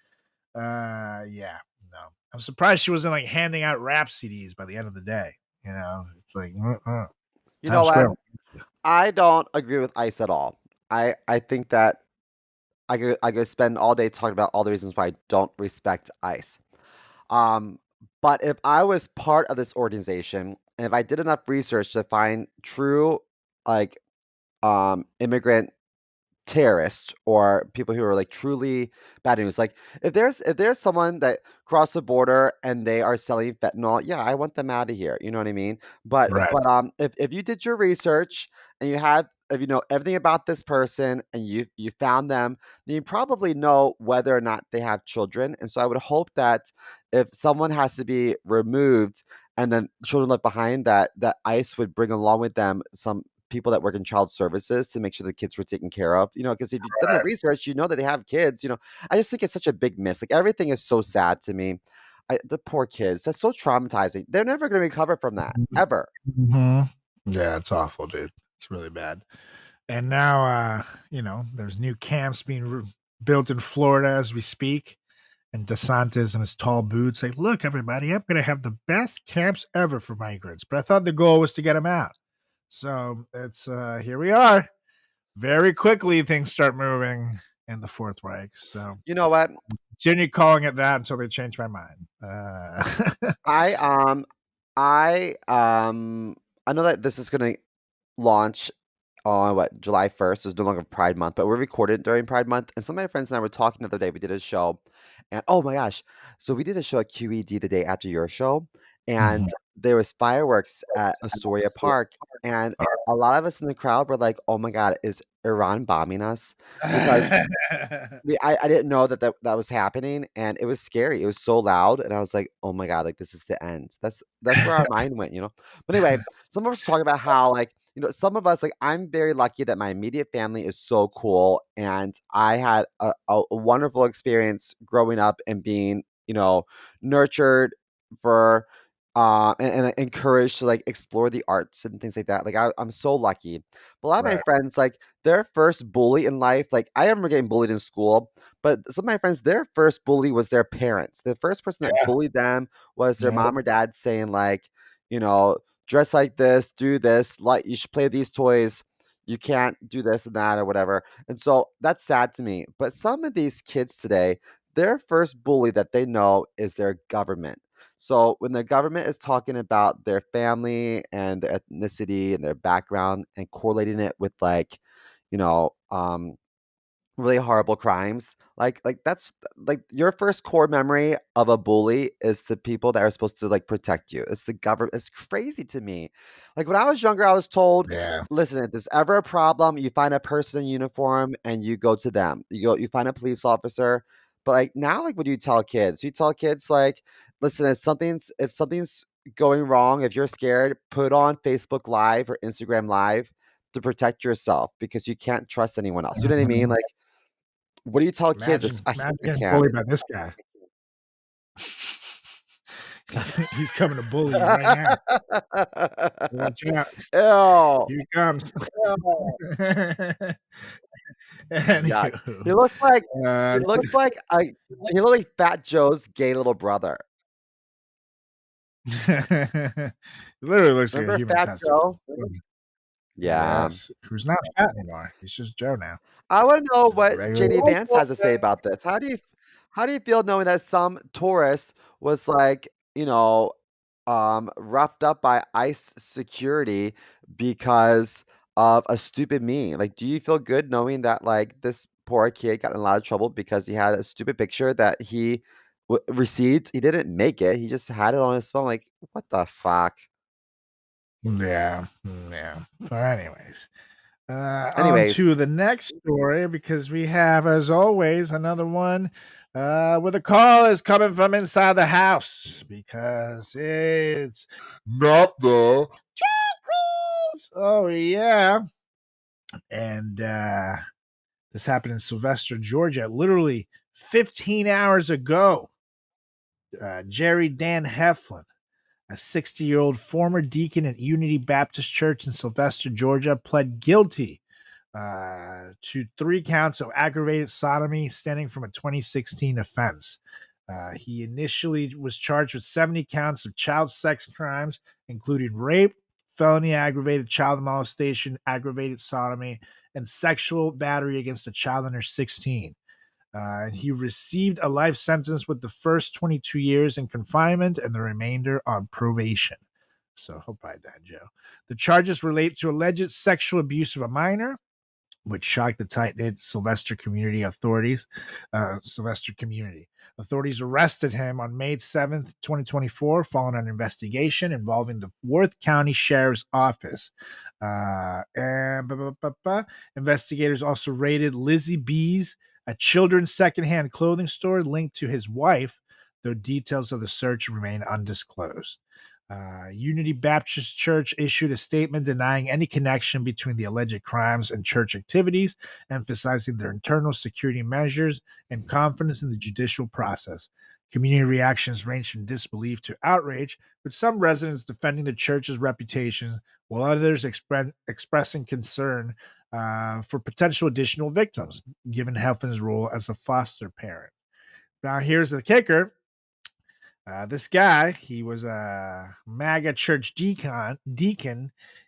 Yeah, no. I'm surprised she wasn't like handing out rap CDs by the end of the day. It's like You know Times what? Square. I don't agree with ICE at all. I think that I could spend all day talking about all the reasons why I don't respect ICE. Um, but if I was part of this organization and if I did enough research to find true like immigrant terrorists or people who are like truly bad news. Like if there's someone that crossed the border and they are selling fentanyl, yeah, I want them out of here. You know what I mean? But Right. but if you did your research and you had if you know everything about this person and you found them, then you probably know whether or not they have children. And so I would hope that if someone has to be removed and then children left behind, that ICE would bring along with them some people that work in child services to make sure the kids were taken care of. Because if you've done the research, you know that they have kids. I just think it's such a big miss. Like everything is so sad to me. The poor kids. That's so traumatizing. They're never going to recover from that ever. Mm-hmm. Yeah, it's awful, dude. It's really bad. And now, there's new camps being built in Florida as we speak. And DeSantis in his tall boots, like, look, everybody, I'm going to have the best camps ever for migrants. But I thought the goal was to get them out. So it's here we are. Very quickly, things start moving in the Fourth Reich. So You know what? continue calling it that until they change my mind. I I I know that this is going to launch on what July 1st. So it's no longer Pride Month, but we're recorded during Pride Month. And some of my friends and I were talking the other day. We did a show, and oh my gosh, so we did a show at QED the day after your show, and there was fireworks at Astoria Park, and a lot of us in the crowd were like, "Oh my God, is Iran bombing us?" Because I didn't know that was happening, and it was scary. It was so loud, and I was like, "Oh my God, like this is the end." That's where our mind went. But anyway, some of us talk about how like some of us like I'm very lucky that my immediate family is so cool, and I had a wonderful experience growing up and being nurtured for and encouraged to like explore the arts and things like that. Like I'm so lucky. But a lot of my Right. friends like their first bully in life, like I remember getting bullied in school, but some of my friends, their first bully was their parents. The first person that Yeah. bullied them was their Yeah. mom or dad saying like, you know, dress like this, do this, like you should play these toys. You can't do this and that or whatever. And so that's sad to me. But some of these kids today, their first bully that they know is their government. So when the government is talking about their family and their ethnicity and their background and correlating it with like, you know, really horrible crimes, like that's like your first core memory of a bully is the people that are supposed to like protect you. It's the government. It's crazy to me. Like when I was younger, I was told, Yeah. listen, if there's ever a problem, you find a person in uniform and you go to them. You find a police officer. But like now, like what do you tell kids? You tell kids like, listen, if something's going wrong, if you're scared, put on Facebook Live or Instagram Live to protect yourself because you can't trust anyone else. You know what I mean? Like what do you tell kids? Imagine I getting can't. bullied by this guy. He's coming to bully you right now. Watch out. Ew. Here he comes. Ew. Yuck. Anywho, He uh, looks like he looks like Fat Joe's gay little brother. it literally looks like a Remember human Fat testicle. Joe? Yeah. Yes, who's not fat anymore. He's just Joe now. I want to know Just a what regular. JD Vance has to say about this. How do you feel knowing that some tourist was like, roughed up by ICE security because of a stupid meme? Like, do you feel good knowing that like this poor kid got in a lot of trouble because he had a stupid picture that he received? He didn't make it. He just had it on his phone. Like, what the fuck? Yeah. Yeah. But anyways, on Anyways, to the next story because we have, as always, another one where the call is coming from inside the house because it's not the drag queens. Oh yeah, and this happened in Sylvester, Georgia, literally 15 hours ago. Jerry Dan Heflin, a 60-year-old former deacon at Unity Baptist Church in Sylvester, Georgia, pled guilty to 3 counts of aggravated sodomy stemming from a 2016 offense. He initially was charged with 70 counts of child sex crimes, including rape, felony aggravated child molestation, aggravated sodomy, and sexual battery against a child under 16. And he received a life sentence with the first 22 years in confinement and the remainder on probation. So hope I died, Joe. The charges relate to alleged sexual abuse of a minor, which shocked the tight-knit Sylvester community authorities. Sylvester community authorities arrested him on May 7th, 2024, following an investigation involving the Worth County Sheriff's Office. Investigators also raided Lizzie B's, a children's secondhand clothing store linked to his wife, though details of the search remain undisclosed. Unity Baptist Church issued a statement denying any connection between the alleged crimes and church activities, emphasizing their internal security measures and confidence in the judicial process. Community reactions ranged from disbelief to outrage, with some residents defending the church's reputation, while others expressing concern for potential additional victims, given Heflin's role as a foster parent. Now, here's the kicker. This guy, he was a MAGA church deacon.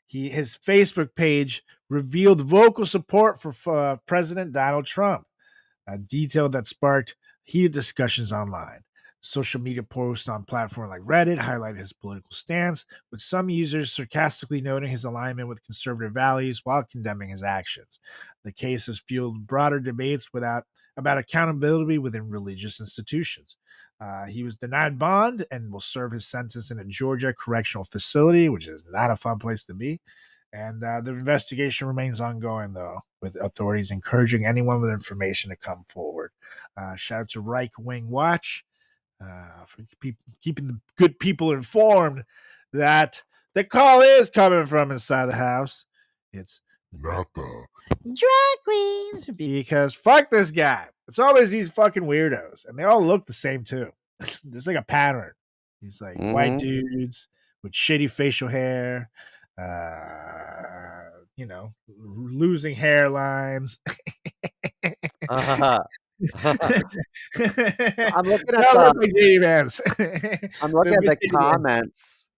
His Facebook page revealed vocal support for President Donald Trump, a detail that sparked heated discussions online. Social media posts on platforms like Reddit highlighted his political stance, with some users sarcastically noting his alignment with conservative values while condemning his actions. The case has fueled broader debates about accountability within religious institutions. He was denied bond and will serve his sentence in a Georgia correctional facility, which is not a fun place to be. And the investigation remains ongoing, though, with authorities encouraging anyone with information to come forward. Shout out to Right Wing Watch for keeping the good people informed that the call is coming from inside the house. It's not the drag queens, because fuck this guy. It's always these fucking weirdos, and they all look the same too. There's like a pattern. He's like white mm-hmm. dudes with shitty facial hair, losing hairlines. I'm looking at No, the like JD Vance. I'm looking With at the JD Vance. comments,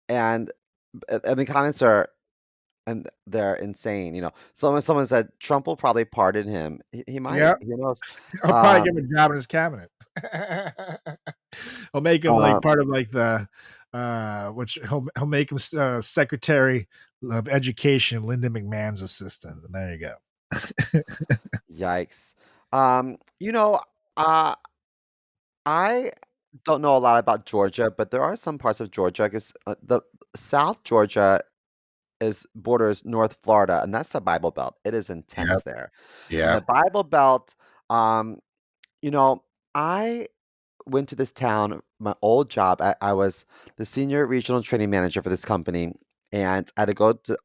and the comments are and they're insane. Someone said Trump will probably pardon him. He might. Yeah, Who knows? I'll probably give Um, him a job in his cabinet. I'll make him like um, part of like the which he'll make him Secretary of Education, Linda McMahon's assistant. And there you go. Yikes. Um, you know, uh, I don't know a lot about Georgia, but there are some parts of Georgia. I guess the South Georgia is borders North Florida, and that's the Bible Belt. It is intense Yep. there. And Yeah. the Bible Belt, um, you know, I went to this town, my old job. I was the senior regional training manager for this company, and I had to go to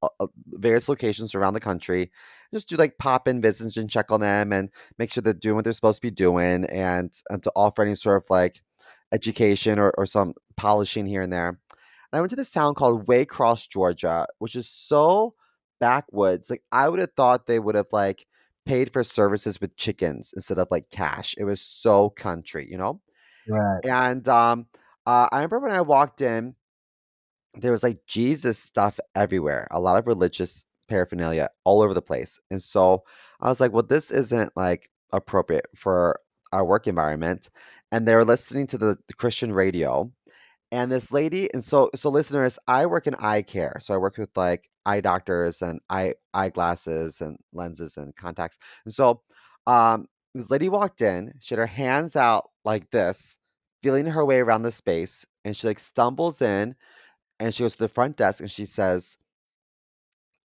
various locations around the country, just do like pop in visits and check on them and make sure they're doing what they're supposed to be doing, and to offer any sort of like education or some polishing here and there. And I went to this town called Waycross, Georgia, which is so backwoods. Like I would have thought they would have like paid for services with chickens instead of like cash. It was so country. Right. And I remember when I walked in, there was like Jesus stuff everywhere, a lot of religious paraphernalia all over the place. And so I was like, well, this isn't like appropriate for our work environment. And they were listening to the Christian radio. And this lady, and so listeners, I work in eye care. So I work with like eye doctors and eyeglasses and lenses and contacts. And so this lady walked in, she had her hands out like this, feeling her way around the space, and she like stumbles in And she goes to the front desk and she says,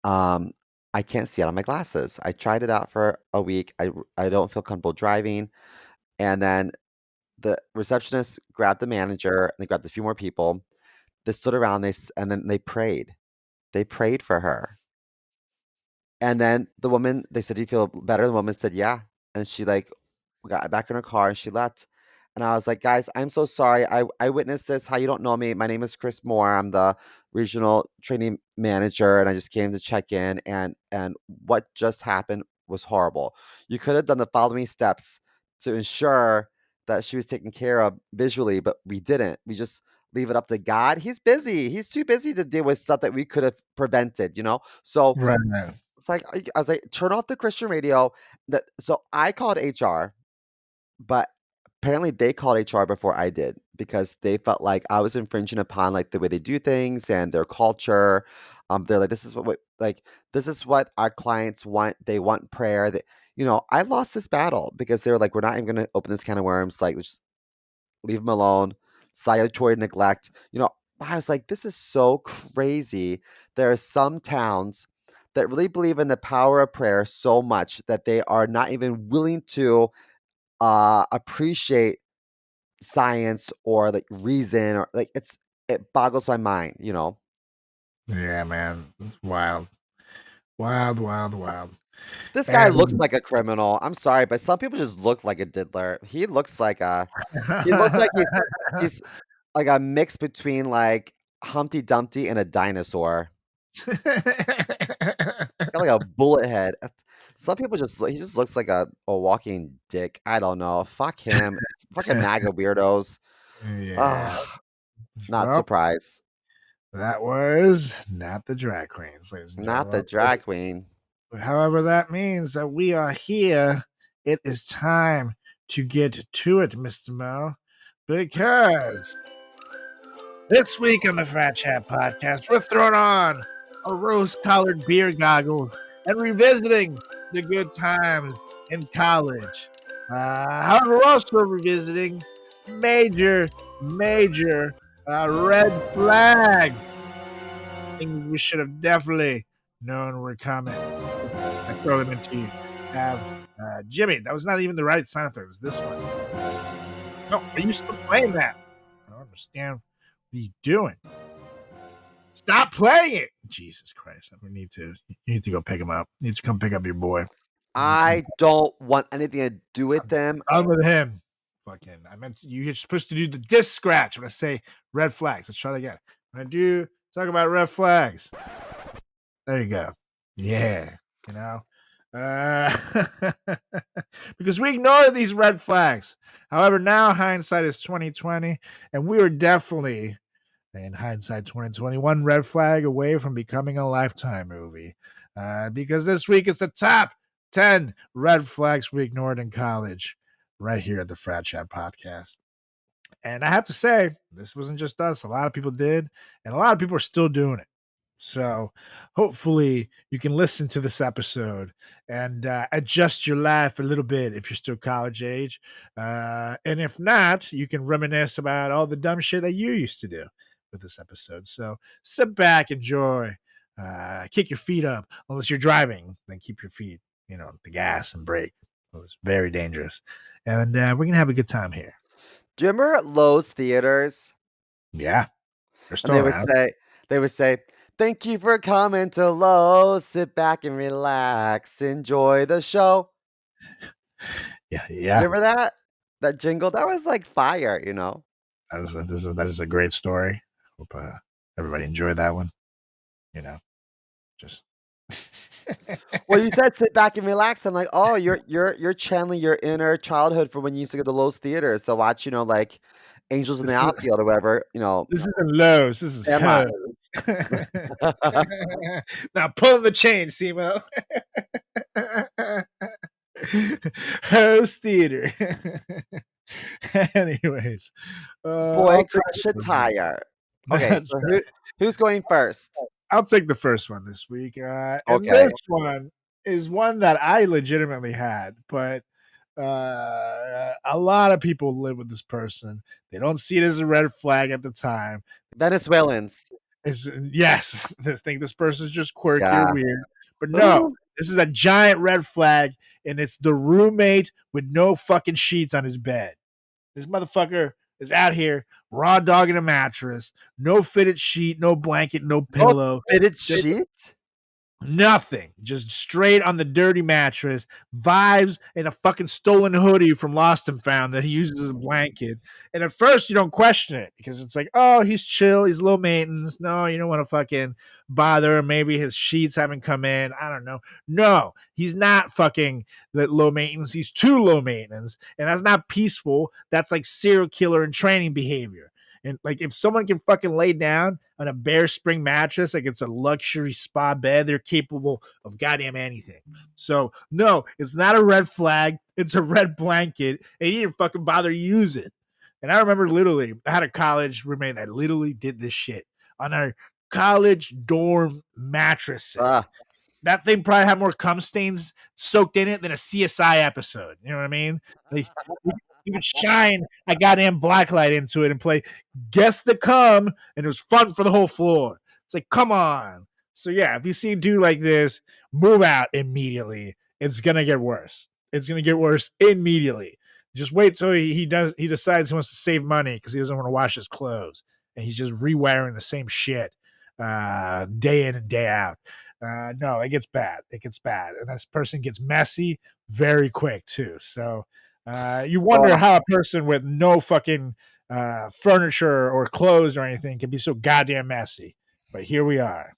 I can't see out of my glasses. I tried it out for a week. I don't feel comfortable driving. And then the receptionist grabbed the manager and they grabbed a few more people. They stood around, and then they prayed. They prayed for her. And then the woman, they said, "Do you feel better?" The woman said, "Yeah." And she like got back in her car and she left. And I was like, guys, I'm so sorry. I witnessed this. How you don't know me? My name is Chris Moore. I'm the regional training manager, and I just came to check in. And what just happened was horrible. You could have done the following steps to ensure that she was taken care of visually, but we didn't. We just leave it up to God. He's busy. He's too busy to deal with stuff that we could have prevented, you know? So Right. it's like I was like, turn off the Christian radio. So I called HR, but apparently they called HR before I did because they felt like I was infringing upon like the way they do things and their culture. They're like, this is what our clients want. They want prayer. That I lost this battle because they were like, we're not even gonna open this can of worms. Like, let's just leave them alone. Salutary neglect. I was like, this is so crazy. There are some towns that really believe in the power of prayer so much that they are not even willing to appreciate science or like reason or like it boggles my mind. Yeah, man. It's wild. Wild, wild, wild. This guy looks And like a criminal. I'm sorry, but some people just look like a diddler. He looks like he's like a mix between like Humpty Dumpty and a dinosaur. Got like a bullet head. Some people he just looks like a walking dick. I don't know. Fuck him. It's fucking MAGA weirdos. yeah. Ugh, not Well, surprised. that was not the drag queens, ladies and Not the gentlemen. drag queen. However, that means that we are here. It is time to get to it, Mr. Mo, because this week on the FratChat Podcast, we're throwing on a rose-colored beer goggles and revisiting the good times in college. However, we're also revisiting major red flag things we should have definitely known were coming. I throw them into you. Have Jimmy. That was not even the right sound effect. It was this one. No, are you still playing that? I don't understand. What are you doing? Stop playing it! Jesus Christ! You need to go pick him up. You need to come pick up your boy. I don't want anything to do with them. I'm with him. Fucking, I meant you're supposed to do the disc scratch when I say red flags. Let's try that again. When I do talk about red flags, there you go. Yeah, you know, because we ignore these red flags. However, now hindsight is 2020, and we were definitely, in hindsight 2021, red flag away from becoming a Lifetime movie. Because this week is the top 10 red flags we ignored in college, right here at the FratChat Podcast. And I have to say, this wasn't just us. A lot of people did, and a lot of people are still doing it. So hopefully you can listen to this episode and adjust your life a little bit if you're still college age. And if not, you can reminisce about all the dumb shit that you used to do with this episode. So sit back, enjoy, kick your feet up. Unless you're driving, then keep your feet, the gas and brake. It was very dangerous. And we're going to have a good time here. Do you remember at Lowe's theaters? Yeah, they're And still around. They would say, "Thank you for coming to Lowe's. Sit back and relax. Enjoy the show." Yeah. Remember that? That jingle? That was like fire. That is a great story. Hope everybody enjoyed that one. Just Well, you said sit back and relax. I'm like, oh, you're channeling your inner childhood from when you used to go to Lowe's theater. So watch, like Angels in the this is Outfield or whatever, this isn't Lowe's. This is Sandlot. Hose. Now pull the chain, Simo. Hose Theater. Anyways, Boy, crush a tire. Okay, so who's going first? I'll take the first one this week. And Okay. this one is one that I legitimately had, but a lot of people live with this person. They don't see it as a red flag at the time. Venezuelans. Yes, they think this person's just quirky or Yeah. weird. But no, Ooh. this is a giant red flag, and it's the roommate with no fucking sheets on his bed. This motherfucker is out here raw dogging a mattress, no fitted sheet, no blanket, no No pillow, fitted just sheet? nothing, just straight on the dirty mattress, vibes in a fucking stolen hoodie from Lost and Found that he uses as a blanket. And at first, you don't question it because it's like, oh, he's chill, he's low maintenance. No, you don't want to fucking bother him. Maybe his sheets haven't come in. I don't know. No, he's not fucking low maintenance. He's too low maintenance. And that's not peaceful. That's like serial killer and training behavior. And like if someone can fucking lay down on a bear spring mattress like it's a luxury spa bed, they're capable of goddamn anything. So no, it's not a red flag. It's a red blanket, and he didn't fucking bother to use it. And I remember literally, I had a college roommate that literally did this shit on our college dorm mattresses. Ah. That thing probably had more cum stains soaked in it than a CSI episode. You know what I mean? Like you could shine a goddamn blacklight into it and play guess the cum, and it was fun for the whole floor. It's like, come on. So yeah, if you see a dude like this, move out immediately. It's gonna get worse. It's gonna get worse immediately. Just wait till he decides he wants to save money because he doesn't want to wash his clothes, and he's just rewiring the same shit day in and day out. No, it gets bad. It gets bad, and this person gets messy very quick too. So you wonder Oh. how a person with no fucking furniture or clothes or anything can be so goddamn messy. But here we are.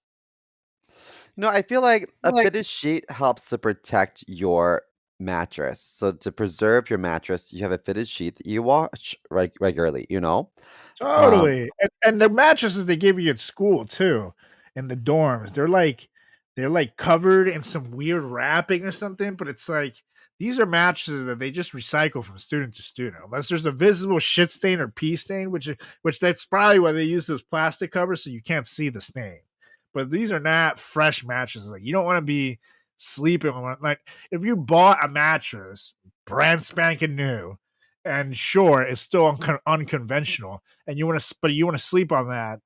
No, I feel like a fitted sheet helps to protect your mattress. So to preserve your mattress, you have a fitted sheet that you wash regularly, you know? Um, Totally. And the mattresses they give you at school too, in the dorms, they're like covered in some weird wrapping or something, but it's like these are mattresses that they just recycle from student to student. Unless there's a visible shit stain or pee stain, which that's probably why they use those plastic covers so you can't see the stain. But these are not fresh mattresses. Like you don't want to be sleeping on like if you bought a mattress brand spanking new and sure it's still unconventional and you want to sleep on that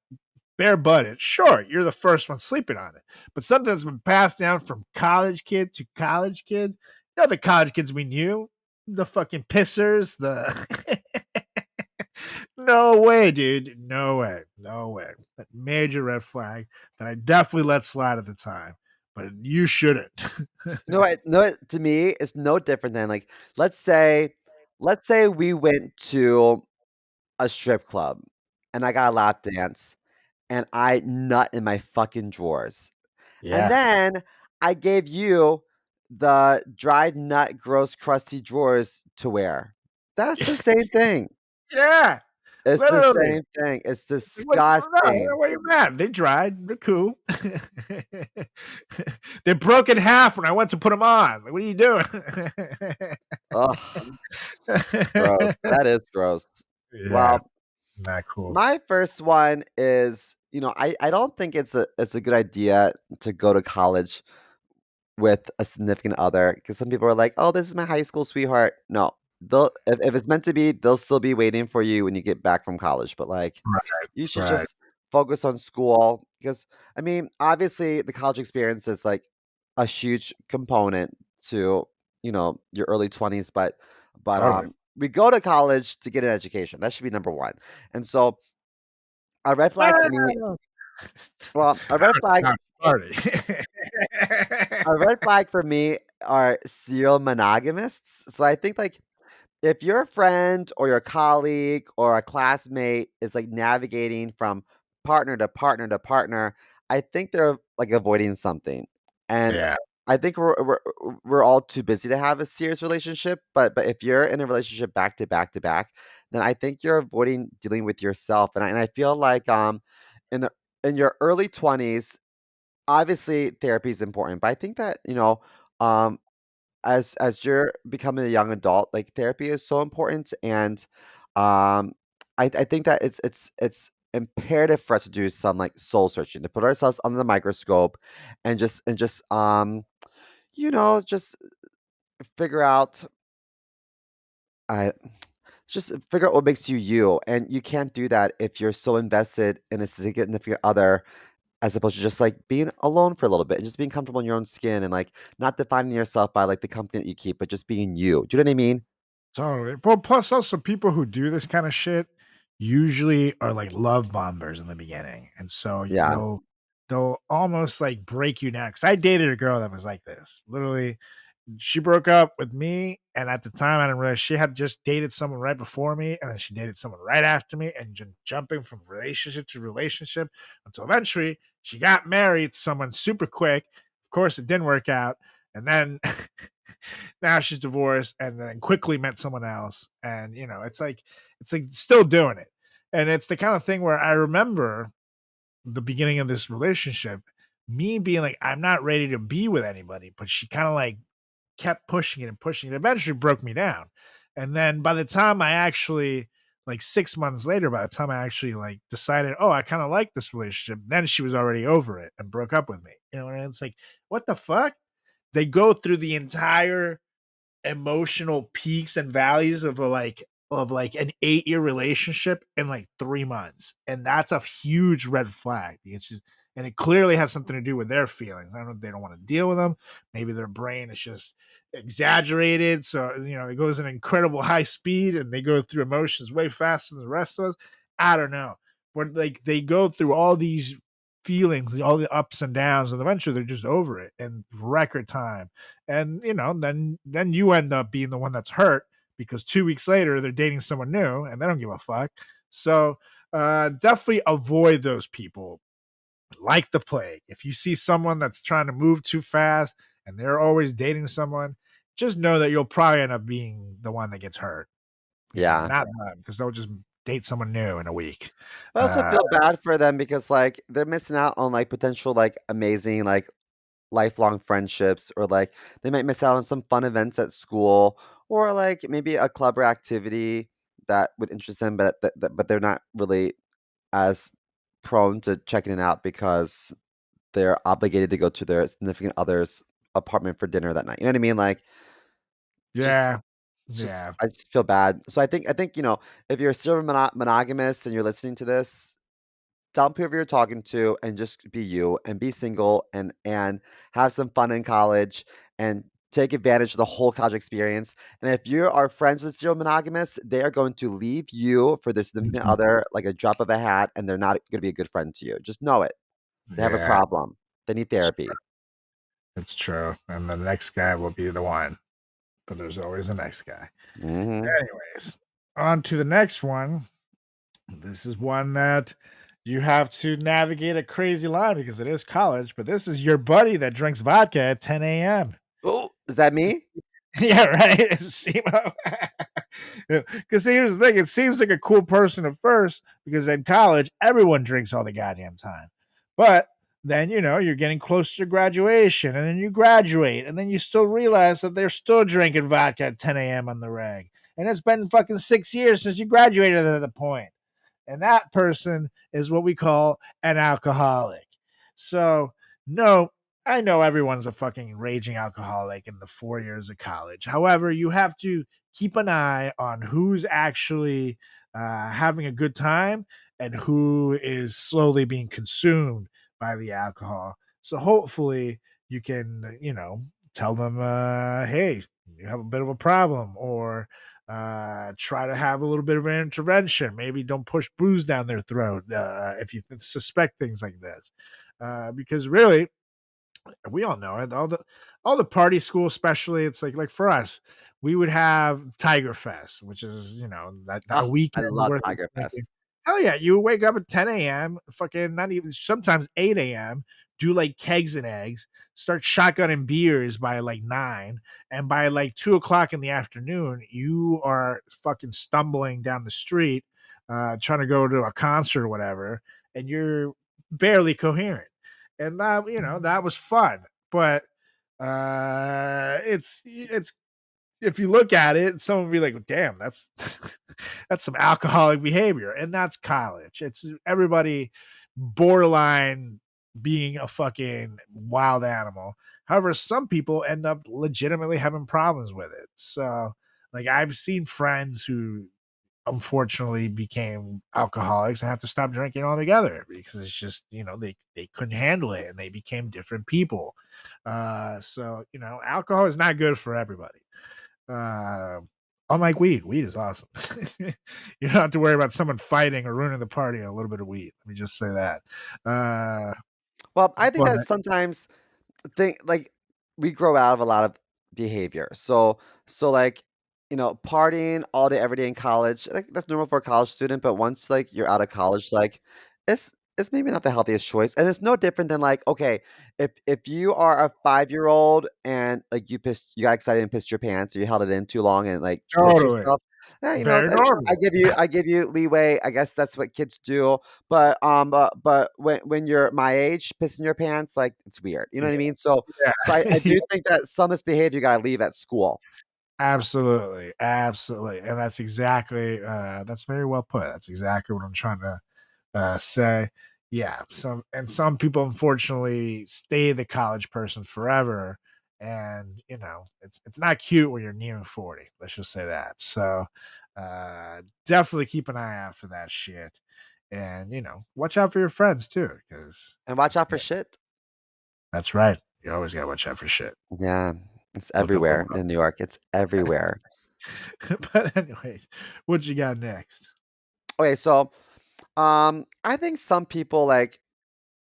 bare butted, sure, you're the first one sleeping on it. But something that's been passed down from college kid to college kid, the college kids we knew, the fucking pissers, the no way, dude. No way. No way. That major red flag that I definitely let slide at the time. But you shouldn't. no, to me, it's no different than like, let's say, let's say we went to a strip club and I got a lap dance and I nut in my fucking drawers. And Yeah. then I gave you the dried nut, gross, crusty drawers to wear. That's the same thing. Yeah. It's the Literally. same thing. It's What, disgusting. what are you mad? They dried. They're cool. They broke in half when I went to put them on. Like, what are you doing? Ugh, gross. That is gross. Yeah, Well, not cool. my first one is, I don't think it's a good idea to go to college with a significant other because some people are like, "Oh, this is my high school sweetheart." No, if it's meant to be, they'll still be waiting for you when you get back from college. But like, Right, you should right. just focus on school because I mean, obviously, the college experience is like a huge component to your early 20s, but Totally. we go to college to get an education. That should be number one. And so a red flag to me, Ah, well, a red flag. not party. A red flag for me are serial monogamists. So I think like if your friend or your colleague or a classmate is like navigating from partner to partner to partner, I think they're like avoiding something. And Yeah. I think we're all too busy to have a serious relationship, but if you're in a relationship back to back to back, then I think you're avoiding dealing with yourself. And I feel like in the in your early 20s, obviously therapy is important, but I think that, um as you're becoming a young adult, like therapy is so important, and I think that it's imperative for us to do some like soul searching, to put ourselves under the microscope, and just just figure out I Just figure out what makes you you, and you can't do that if you're so invested in a significant other, as opposed to just like being alone for a little bit and just being comfortable in your own skin and like not defining yourself by like the company that you keep, but just being you. Do you know what I mean? Totally. Well, plus also people who do this kind of shit usually are like love bombers in the beginning, and so Yeah. they'll almost like break you down. Because I dated a girl that was like this. Literally, she broke up with me, and at the time I didn't realize she had just dated someone right before me, and then she dated someone right after me, and jumping from relationship to relationship until eventually she got married to someone super quick. Of course, it didn't work out, and then now she's divorced, and then quickly met someone else, and it's like still doing it, and it's the kind of thing where I remember the beginning of this relationship, me being like, I'm not ready to be with anybody, but she kind of like kept pushing it and pushing it. Eventually broke me down. And then by the time I actually, like 6 months later, by the time I actually like decided, oh, I kind of like this relationship, then she was already over it and broke up with me. And it's like, what the fuck? They go through the entire emotional peaks and valleys of like an 8-year relationship in like 3 months, and that's a huge red flag. And it clearly has something to do with their feelings. I don't know if they don't want to deal with them. Maybe their brain is just exaggerated, so it goes in incredible high speed and they go through emotions way faster than the rest of us. I don't know, but like they go through all these feelings, all the ups and downs, and eventually they're just over it in record time. And then you end up being the one that's hurt because 2 weeks later they're dating someone new and they don't give a fuck. So definitely avoid those people like the plague. If you see someone that's trying to move too fast and they're always dating someone, just know that you'll probably end up being the one that gets hurt, Yeah. not them, because they'll just date someone new in a week. I also uh feel bad for them because like they're missing out on like potential like amazing like lifelong friendships, or like they might miss out on some fun events at school, or like maybe a club or activity that would interest them, but they're not really as prone to checking it out because they're obligated to go to their significant other's apartment for dinner that night. You know what I mean? Like just yeah just yeah I just feel bad. So I think if you're still monogamous and you're listening to this, dump whoever you're talking to and just be you and be single and have some fun in college and take advantage of the whole college experience. And if you are friends with serial monogamists, they are going to leave you for their significant Mhm. other like a drop of a hat, and they're not going to be a good friend to you. Just know it. They have a yeah problem. They need it's, therapy. it's true, and the next guy will be the one, but there's always a next guy. Hmm. Anyways, on to the next one. This is one that you have to navigate a crazy line because it is college, but this is your buddy that drinks vodka at 10 a.m. Oh, is that me? Yeah, right. It's Simo. Because here's the thing: it seems like a cool person at first because in college everyone drinks all the goddamn time, but then you're getting close to graduation, and then you graduate, and then you still realize that they're still drinking vodka at 10 a.m. on the reg, and it's been fucking 6 years since you graduated at the point. And that person is what we call an alcoholic. So, no, I know everyone's a fucking raging alcoholic in the 4 years of college. However, you have to keep an eye on who's actually having a good time and who is slowly being consumed by the alcohol. So, hopefully, you can, tell them, hey, you have a bit of a problem, or try to have a little bit of an intervention. Maybe don't push booze down their throat if you suspect things like this, because really, we all know it. All the party school, especially, it's like for us, we would have Tiger Fest, which is that a Oh, I weekend love worth of Tiger drinking. Fest. Hell yeah, you would wake up at 10 a.m., fucking not even sometimes 8 a.m., do like kegs and eggs, start shotgunning beers by like 9, and by like 2 o'clock in the afternoon, you are fucking stumbling down the street, trying to go to a concert or whatever, and you're barely coherent. And that was fun, but it's if you look at it, someone would be like, damn, that's that's some alcoholic behavior. And that's college. It's everybody borderline being a fucking wild animal. However, some people end up legitimately having problems with it. So like I've seen friends who unfortunately became alcoholics and had to stop drinking altogether because it's just, they couldn't handle it and they became different people. So, alcohol is not good for everybody. Uh, Unlike weed, weed is awesome. You don't have to worry about someone fighting or ruining the party on a little bit of weed. Let me just say that. Well, I think But that sometimes think like we grow out of a lot of behavior. So like, partying all day every day in college, like that's normal for a college student, but once like you're out of college, like it's maybe not the healthiest choice. And it's no different than like, okay, if you are a 5-year-old and like you got excited and pissed your pants, or you held it in too long and like pissed totally, yourself. Yeah, very I normal. give you leeway. I guess that's what kids do. But when you're my age, pissing your pants, like it's weird. You know what I mean? So I Yeah. do think that some misbehavior you gotta leave at school. Absolutely, absolutely, and that's very well put. That's exactly what I'm trying to say. Yeah, some people unfortunately stay the college person forever, and it's not cute when you're nearing 40. Let's just say that. So, definitely keep an eye out for that shit, and watch out for your friends too, because And watch out for shit. that's right. You always gotta watch out for shit. Yeah, it's Look up everywhere in New York. It's everywhere. But anyways, what you got next? Okay, so I think some people like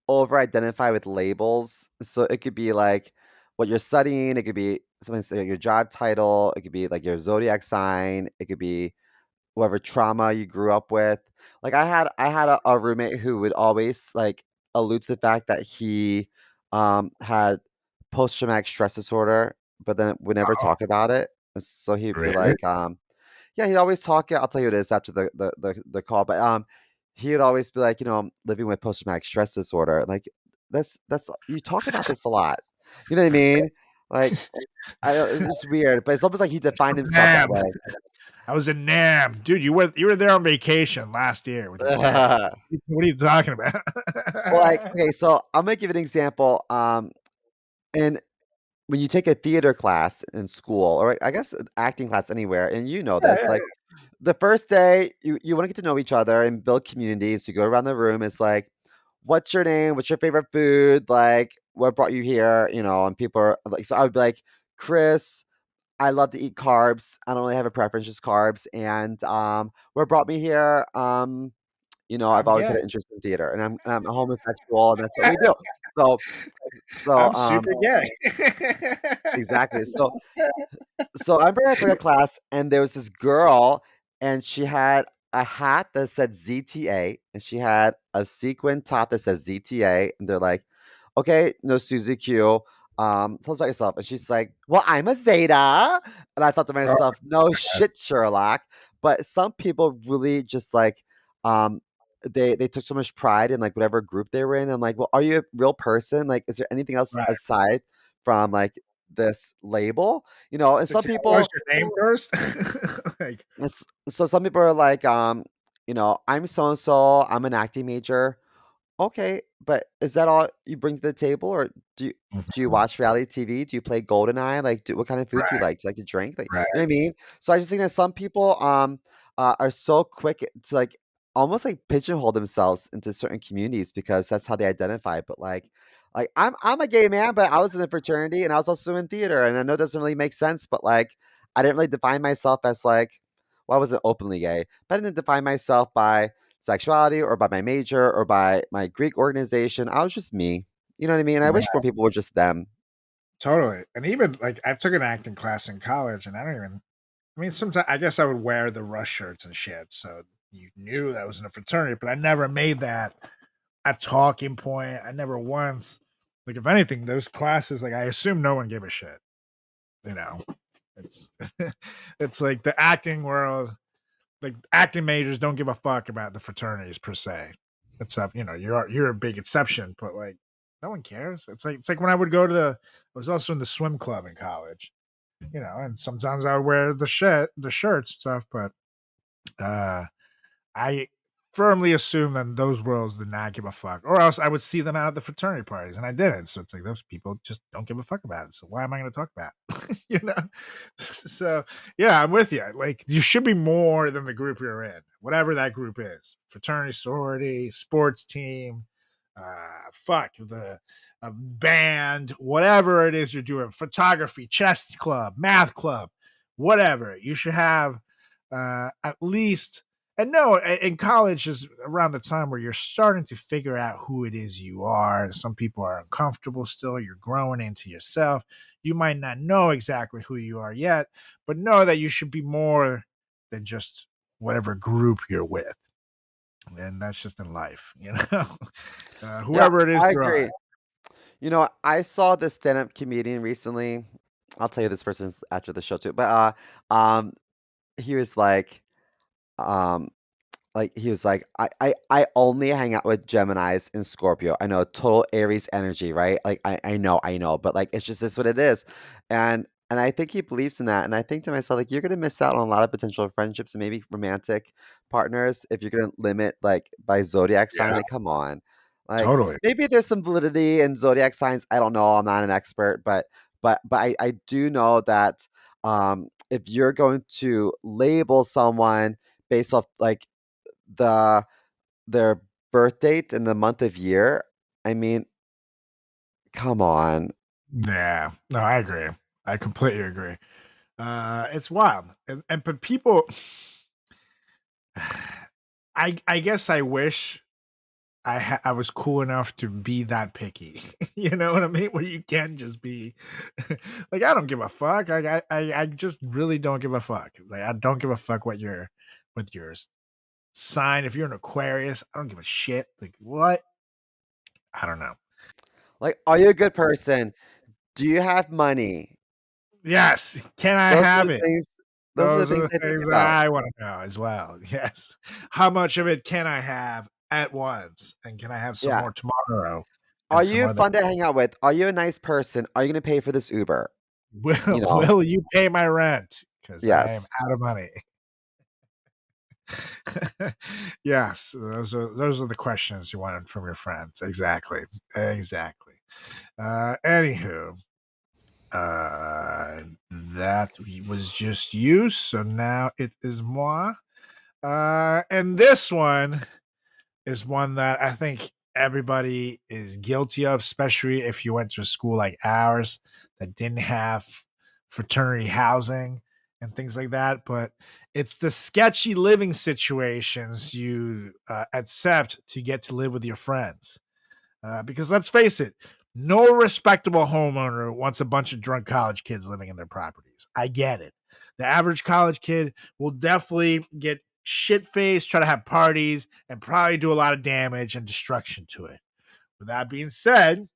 over identify with labels. So it could be like what you're studying, it could be something like your job title, it could be like your zodiac sign, it could be whatever trauma you grew up with. Like I had a roommate who would always like allude to the fact that he had post traumatic stress disorder, but then would never Oh, talk about it. So he'd be really? like, yeah, he'd always talk. I'll tell you what it is after the call, but he would always be like, I'm living with post traumatic stress disorder. Like that's you talk about this a lot. You know what I mean? Like it's just weird, but it's almost like he defined himself that Nam. way. I was in Nam, dude. You were there on vacation last year with your wife. What are you talking about? Well, like, okay, so I'm gonna give an example. And when you take a theater class in school, or I guess an acting class anywhere, and you know Yeah, this, yeah, like the first day you want to get to know each other and build communities. You go around the room. It's like, what's your name? What's your favorite food? Like, what brought you here? And people are like, so I would be like, Chris. I love to eat carbs. I don't really have a preference, just carbs. And what brought me here? I've I'm always had gay. an interest in theater, and I'm a homosexual, and that's what we do. So so I'm super gay. exactly. So I remember I took a class, and there was this girl, and she had a hat that said ZTA, and she had a sequin top that says ZTA, and they're like, "Okay, no Susie Q. Tell us about yourself." And she's like, "Well, I'm a Zeta," and I thought to Oh, myself, "No shit, Sherlock." But some people really just like, um, they took so much pride in like whatever group they were in. I'm like, "Well, are you a real person? Like, is there anything else right. aside from like this label?" And So some can I ask people, your name first? Like, so some people are like, I'm so and so, I'm an acting major. Okay, but is that all you bring to the table, or do you watch reality TV? Do you play GoldenEye? Like, what kind of food do you right, like? Do you like to drink? Like, you know right. what I mean? So I just think that some people are so quick to like almost like pigeonhole themselves into certain communities because that's how they identify. But like I'm a gay man, but I was in a fraternity and I was also in theater, and I know it doesn't really make sense, but like I didn't really define myself as like, well, I wasn't openly gay, but I didn't define myself by sexuality or by my major or by my Greek organization. I was just me. You know what I mean? I wish more people were just them. Totally. And even like I took an acting class in college and I mean sometimes I guess I would wear the rush shirts and shit. So you knew that I was in a fraternity, but I never made that a talking point. I never once like if anything, those classes, like I assume no one gave a shit. You know. It's it's like the acting world, like acting majors don't give a fuck about the fraternities per se. Except, you're a big exception, but like no one cares. It's like when I would go to I was also in the swim club in college, and sometimes I would wear the shirts and stuff, but uh I firmly assume that those worlds did not give a fuck, or else I would see them out at the fraternity parties, and I didn't. So it's like those people just don't give a fuck about it. So why am I going to talk about it? You know? So yeah, I'm with you. Like you should be more than the group you're in, whatever that group is: fraternity, sorority, sports team, fuck the band, whatever it is you're doing, photography, chess club, math club, whatever. You should have at least. And no, in college is around the time where you're starting to figure out who it is you are. Some people are uncomfortable still. You're growing into yourself. You might not know exactly who you are yet, but know that you should be more than just whatever group you're with. And that's just in life, you know. Yeah, Whoever it is I you are. agree. You know, I saw this stand-up comedian recently. I'll tell you this person's after the show too. But he was um, he was like, I only hang out with Geminis and Scorpio. I know total Aries energy, right? Like I know, but like it's just this what it is. And I think he believes in that. And I think to myself, like, you're gonna miss out on a lot of potential friendships and maybe romantic partners if you're gonna limit like by zodiac sign. Yeah, Like, come on. Like totally. maybe there's some validity in zodiac signs. I don't know. I'm not an expert, but I do know that if you're going to label someone based off like the their birth date and the month of year, I mean, come on. Yeah, no, I agree. I completely agree. It's wild, and but people, I guess I wish I was cool enough to be that picky. You know what I mean? Where you can't just be like I don't give a fuck. Like I just really don't give a fuck. Like I don't give a fuck what your with yours sign. If you're an Aquarius, I don't give a shit. Like what? I don't know. Like, are you a good person? Do you have money? Yes, can I Those are have the it? things those are the Those are things the I think things that about. I want to know as well. Yes. How much of it can I have at once? And can I have some Yeah. more tomorrow Are and some you other? fun to hang out with? Are you a nice person? Are you gonna pay for this Uber? You know? Will you pay my rent? Because I am Yes. out of money. Yes, those are the questions you wanted from your friends. Exactly. Exactly. Anywho, that was just you. So now it is moi. And this one is one that I think everybody is guilty of, especially if you went to a school like ours that didn't have fraternity housing and things like that. But it's the sketchy living situations you accept to get to live with your friends. Because let's face it, no respectable homeowner wants a bunch of drunk college kids living in their properties. I get it. The average college kid will definitely get shit faced, try to have parties, and probably do a lot of damage and destruction to it. With that being said,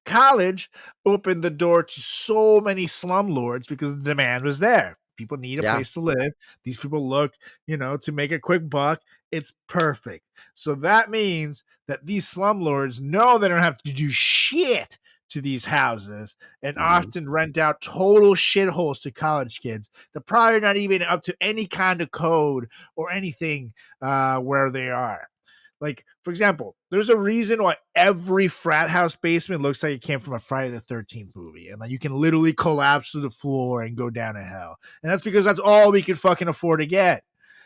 college opened the door to so many slumlords because the demand was there. People need a Yeah. place to live. These people look, to make a quick buck. It's perfect. So that means that these slumlords know they don't have to do shit to these houses and Mhm. often rent out total shitholes to college kids. They're probably not even up to any kind of code or anything where they are. Like, for example, there's a reason why every frat house basement looks like it came from a Friday the 13th movie. And like you can literally collapse to the floor and go down to hell. And that's because that's all we could fucking afford to get.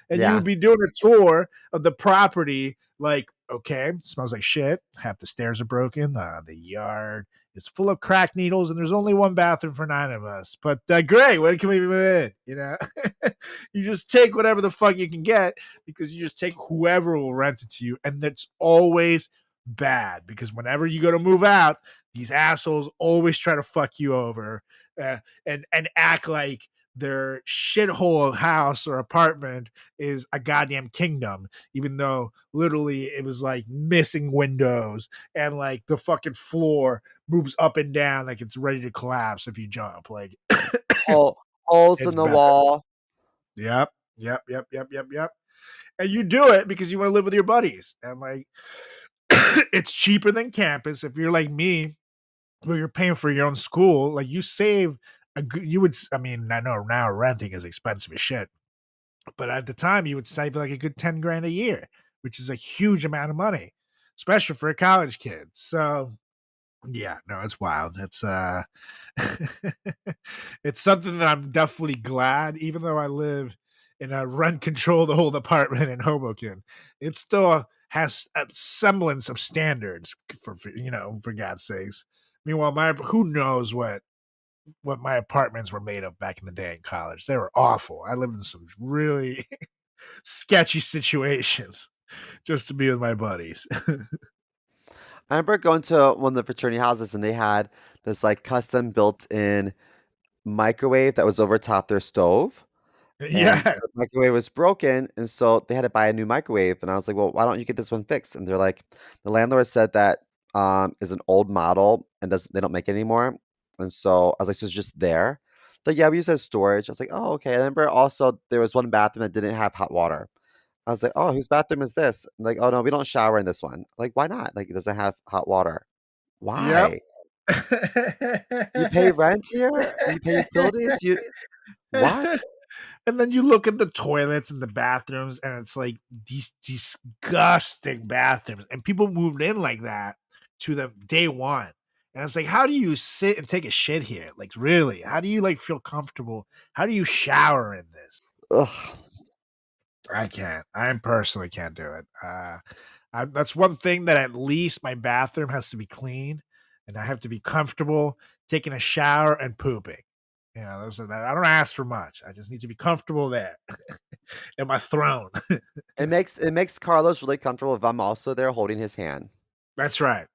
And you Yeah. would be doing a tour of the property, like, okay, smells like shit. Half the stairs are broken. The yard is full of crack needles, and there's only one bathroom for 9 of us. But great, when can we move in? You just take whatever the fuck you can get because you just take whoever will rent it to you, and that's always bad because whenever you go to move out, these assholes always try to fuck you over and act like their shithole house or apartment is a goddamn kingdom, even though literally it was like missing windows and like the fucking floor moves up and down like it's ready to collapse if you jump. Like Holes in it's the bad. wall. Yep. Yep. Yep. Yep. Yep. Yep. And you do it because you want to live with your buddies. And like it's cheaper than campus. If you're like me, where you're paying for your own school, like you save you would, I mean, I know now renting is expensive as shit, but at the time you would save like a good 10 grand a year, which is a huge amount of money, especially for a college kid. So yeah, no, it's wild. It's it's something that I'm definitely glad, even though I live in a rent controlled old apartment in Hoboken, it still has a semblance of standards for God's sakes. Meanwhile, who knows what my apartments were made of back in the day in college. They were awful. I lived in some really sketchy situations just to be with my buddies. I remember going to one of the fraternity houses and they had this like custom built-in microwave that was over top their stove. And Yeah. the microwave was broken, and so they had to buy a new microwave. And I was like, "Well, why don't you get this one fixed?" And they're like, "The landlord said that is an old model and doesn't they don't make it anymore." And so I was like, "So it's just there?" Like, yeah, we use it as storage. I was like, "Oh, okay." I remember also there was one bathroom that didn't have hot water. I was like, "Oh, whose bathroom is this?" And like, "Oh no, we don't shower in this one." Like, why not? Like, it doesn't have hot water. Yep. Why? You pay rent here? You pay utilities? You what? And then you look at the toilets and the bathrooms, and it's like these disgusting bathrooms. And people moved in like that to them day one. And it's like, how do you sit and take a shit here? Like, really? How do you like feel comfortable? How do you shower in this? Ugh. I can't. I personally can't do it. That's one thing that at least my bathroom has to be clean, and I have to be comfortable taking a shower and pooping. Those are that. I don't ask for much. I just need to be comfortable there in my throne. It makes Carlos really comfortable if I'm also there holding his hand. That's right.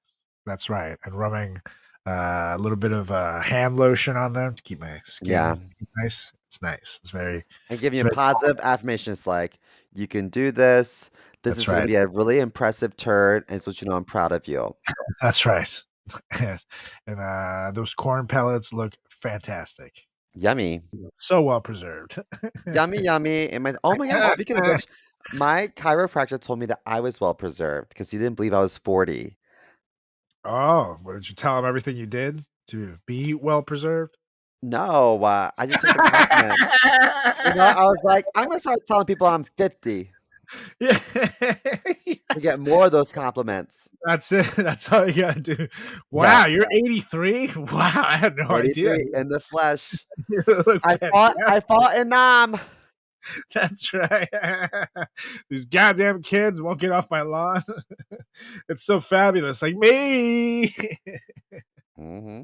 That's right. And rubbing a little bit of hand lotion on them to keep my Yeah. skin nice. It's nice. And giving It's you very. positive affirmations like, you can do this. This That's is going to right. be a really impressive turn. And so you know I'm proud of you. That's right. And those corn pellets look fantastic. Yummy. So well preserved. Yummy, yummy. And oh my God, speaking of which, my chiropractor told me that I was well preserved because he didn't believe I was 40. Oh, what did you tell him everything you did to be well preserved? No, I just took the compliment. I was like, I'm going to start telling people I'm 50 Yeah. to get more of those compliments. That's it. That's all you gotta do. Yeah. Wow, you're 83? Wow, I had no idea. 83 in the flesh. You look I fantastic. fought in Nam. That's right. These goddamn kids won't get off my lawn. It's so fabulous. Like me. Hmm.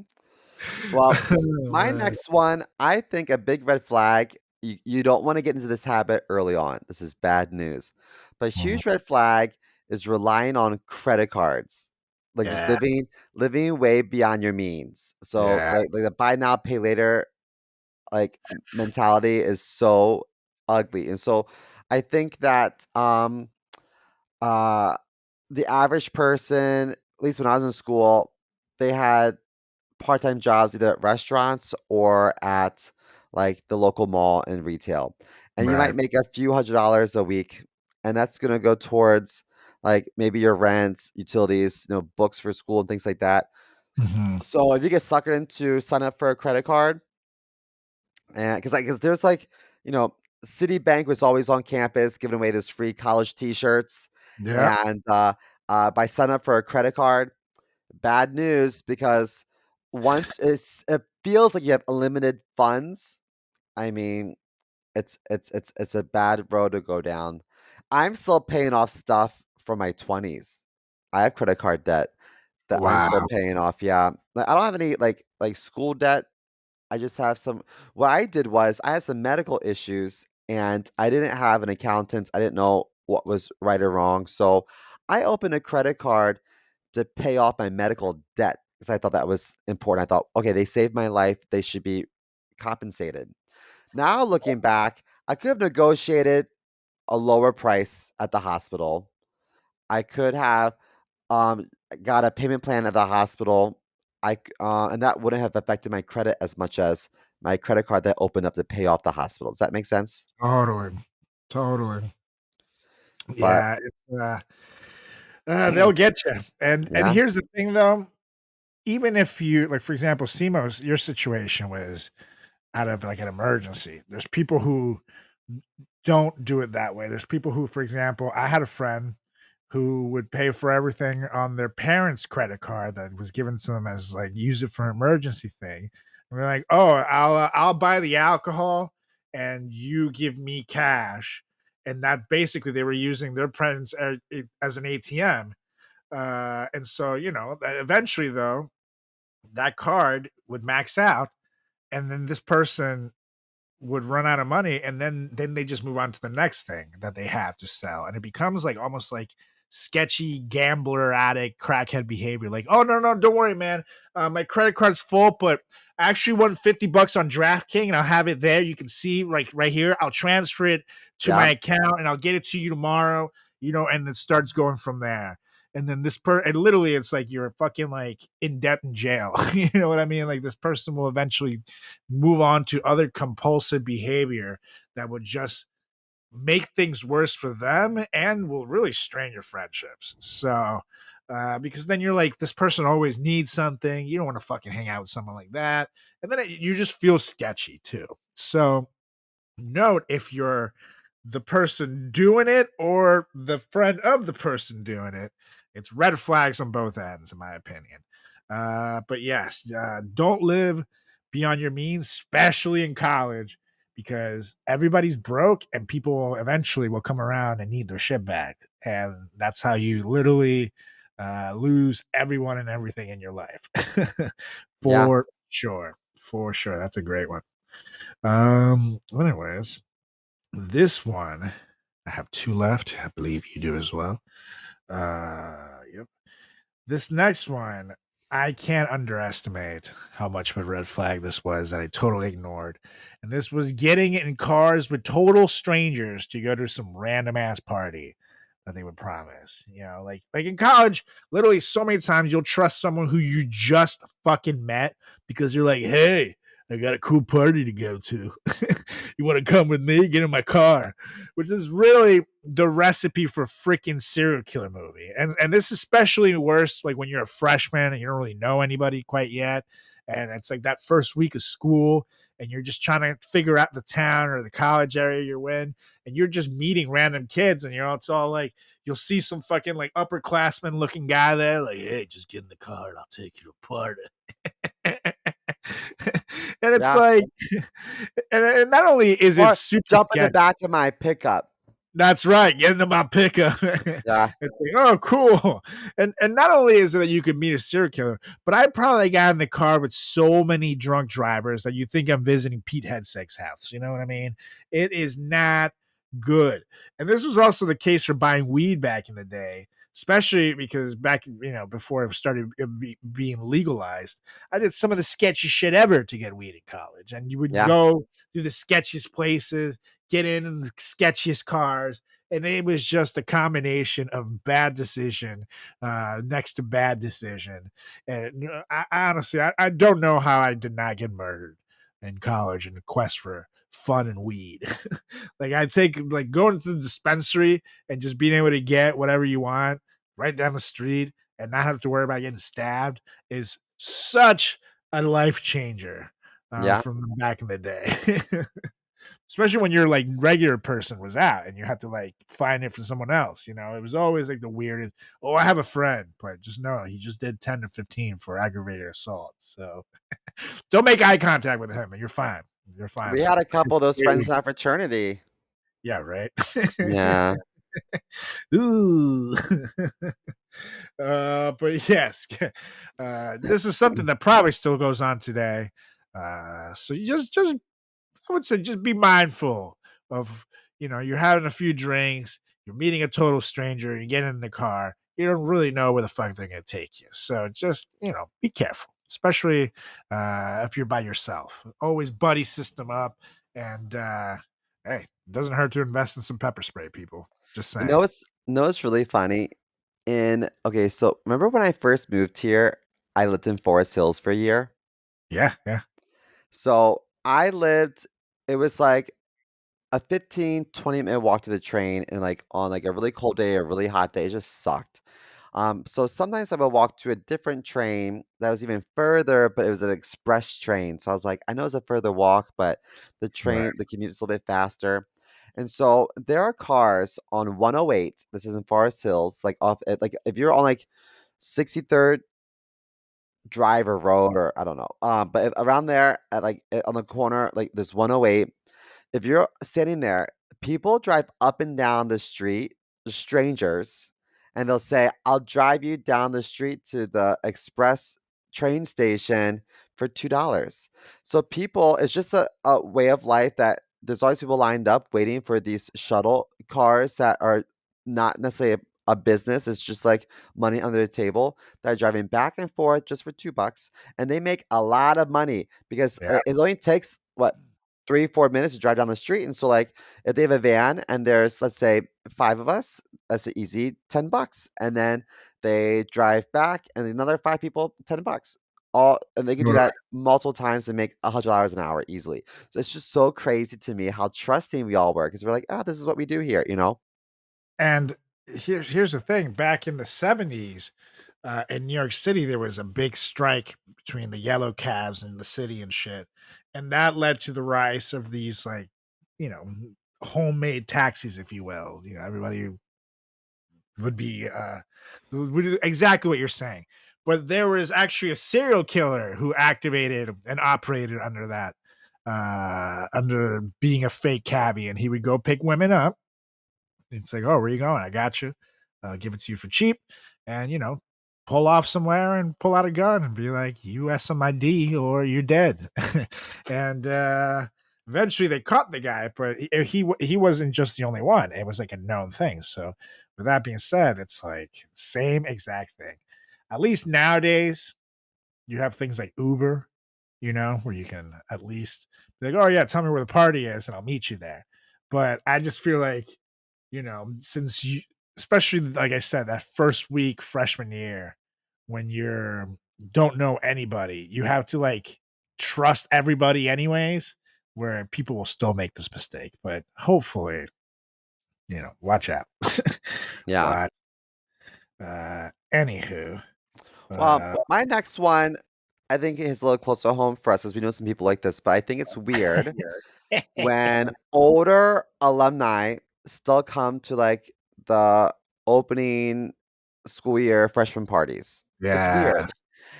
Well, Oh, my man. next one, I think a big red flag. You don't want to get into this habit early on. This is bad news. But a Mhm. huge red flag is relying on credit cards, like just Yeah, living way beyond your means. So yeah. like the buy now pay later like mentality is so ugly. And so I think that uh the average person, at least when I was in school, they had part-time jobs either at restaurants or at like the local mall and retail. And you Right. might make a few $100s a week, and that's going to go towards like maybe your rent, utilities, books for school and things like that. Mhm. So if you get suckered into sign up for a credit card, and because there's like, you know, Citibank was always on campus giving away this free college t-shirts, Yep. and by signing up for a credit card, bad news because once it feels like you have unlimited funds. I mean, it's a bad road to go down. I'm still paying off stuff from my 20s. I have credit card debt that I'm still Wow. paying off. Yeah. Like, I don't have any like school debt. I just have some. What I did was I had some medical issues and I didn't have an accountant. I didn't know what was right or wrong. So I opened a credit card to pay off my medical debt because I thought that was important. I thought, okay, they saved my life. They should be compensated. Now looking back, I could have negotiated a lower price at the hospital. I could have um, got a payment plan at the hospital. And that wouldn't have affected my credit as much as my credit card that opened up to pay off the hospital. Does that make sense? Totally. Totally. But Yeah, they'll get you. And yeah, here's the thing though, even if you like, for example, Simo's, your situation was out of like an emergency. There's people who don't do it that way. There's people who, for example, I had a friend who would pay for everything on their parents' credit card that was given to them as like use it for an emergency thing. And they're like, "Oh, I'll buy the alcohol, and you give me cash." And that basically they were using their parents as an ATM. And so eventually though, that card would max out, and then this person would run out of money, and then they just move on to the next thing that they have to sell, and it becomes like almost like sketchy gambler addict crackhead behavior. Like, oh no, don't worry, man, my credit card's full, but I actually won $50 on DraftKings, and I'll have it there. You can see right here. I'll transfer it to my Yeah. account, and I'll get it to you tomorrow. And it starts going from there. And then and literally it's like you're fucking like in debt in jail. You know what I mean? Like this person will eventually move on to other compulsive behavior that would just make things worse for them and will really strain your friendships. So because then you're like, this person always needs something. You don't want to fucking hang out with someone like that. And then you just feel sketchy too. So note, if you're the person doing it or the friend of the person doing it, it's red flags on both ends, in my opinion. But yes, don't live beyond your means, especially in college, because everybody's broke and people eventually will come around and need their shit back. And that's how you literally lose everyone and everything in your life. Yeah. For sure. For sure. That's a great one. Anyways, this one, I have two left. I believe you do as well. Yep. This next one, I can't underestimate how much of a red flag this was that I totally ignored. And this was getting in cars with total strangers to go to some random ass party that they would promise. Like in college, literally so many times you'll trust someone who you just fucking met because you're like, hey, I got a cool party to go to. You want to come with me? Get in my car, which is really the recipe for freaking serial killer movie. And this is especially worse like when you're a freshman and you don't really know anybody quite yet. And it's like that first week of school and you're just trying to figure out the town or the college area you're in, and you're just meeting random kids, and it's all like you'll see some fucking like upperclassman looking guy there, like, hey, just get in the car and I'll take you to a party. And it's Yeah. like, and not only is it Or super jump in the sketchy. back of my pickup. That's right. Get into my pickup. It's Yeah. like, oh, cool. And not only is it that you could meet a serial killer, but I probably got in the car with so many drunk drivers that you think I'm visiting Pete Hegseth's house. You know what I mean? It is not good. And this was also the case for buying weed back in the day, especially because back, before it started being legalized, I did some of the sketchy shit ever to get weed in college. And you would Yeah. go to the sketchiest places, get in the sketchiest cars, and it was just a combination of bad decision next to bad decision. And I honestly, I don't know how I did not get murdered in college in the quest for fun and weed. Like I think like going to the dispensary and just being able to get whatever you want right down the street and not have to worry about getting stabbed is such a life changer Yeah. from back in the day. Especially when your like regular person was out and you had to like find it for someone else. It was always like the weirdest. Oh, I have a friend, but just know he just did 10 to 15 for aggravated assault. So don't make eye contact with him and you're fine. You're fine. We had a couple of those friends in our fraternity. Yeah, right. Yeah. Ooh. But yes, this is something that probably still goes on today. So you just I would say just be mindful of, you're having a few drinks, you're meeting a total stranger, you get in the car, you don't really know where the fuck they're going to take you. So just, be careful, especially if you're by yourself. Always buddy system up. And hey, it doesn't hurt to invest in some pepper spray, people. Just You saying. know what's really funny? Okay, so remember when I first moved here, I lived in Forest Hills for a year. Yeah, yeah. So it was like a 15-20 minute walk to the train, and like on like a really cold day, a really hot day, it just sucked. So sometimes I would walk to a different train that was even further, but it was an express train. So I was like, I know it's a further walk, but Right. the commute is a little bit faster. And so there are cars on 108. This is in Forest Hills, like off at like if you're on like 63rd Drive or Road or I don't know. But around there at like on the corner, like this 108, if you're standing there, people drive up and down the street, strangers, and they'll say, "I'll drive you down the street to the express train station for $2." So people, it's just a way of life that there's always people lined up waiting for these shuttle cars that are not necessarily a business. It's just like money under the table that are driving back and forth just for $2, and they make a lot of money because Yeah. it only takes what 3, 4 minutes to drive down the street. And so, like, if they have a van and there's, let's say, five of us, that's an easy $10. And then they drive back and another five people, $10. All and they can do Totally. that multiple times and make $100 an hour easily. So it's just so crazy to me how trusting we all were because we're like, ah, this is what we do here, you know? And here's the thing: back in the 70s, in New York City, there was a big strike between the yellow cabs and the city and shit, and that led to the rise of these like, you know, homemade taxis, if you will. You know, everybody would be would do exactly what you're saying. But there was actually a serial killer who activated and operated under that, under being a fake cabbie, and he would go pick women up. It's like, oh, where you going? I got you. Give it to you for cheap, and pull off somewhere and pull out a gun and be like, "You SMID or you're dead." And eventually they caught the guy, but he wasn't just the only one. It was like a known thing. So, with that being said, it's like same exact thing. At least nowadays, you have things like Uber, where you can at least be like, oh yeah, tell me where the party is and I'll meet you there. But I just feel like, since you, especially like I said, that first week freshman year, when you're don't know anybody, you have to like trust everybody anyways, where people will still make this mistake. But hopefully, watch out. Yeah. But anywho, Well, uh, my next one, I think is a little closer to home for us because we know some people like this, but I think it's weird when older alumni still come to like the opening school year freshman parties. It's weird. yes,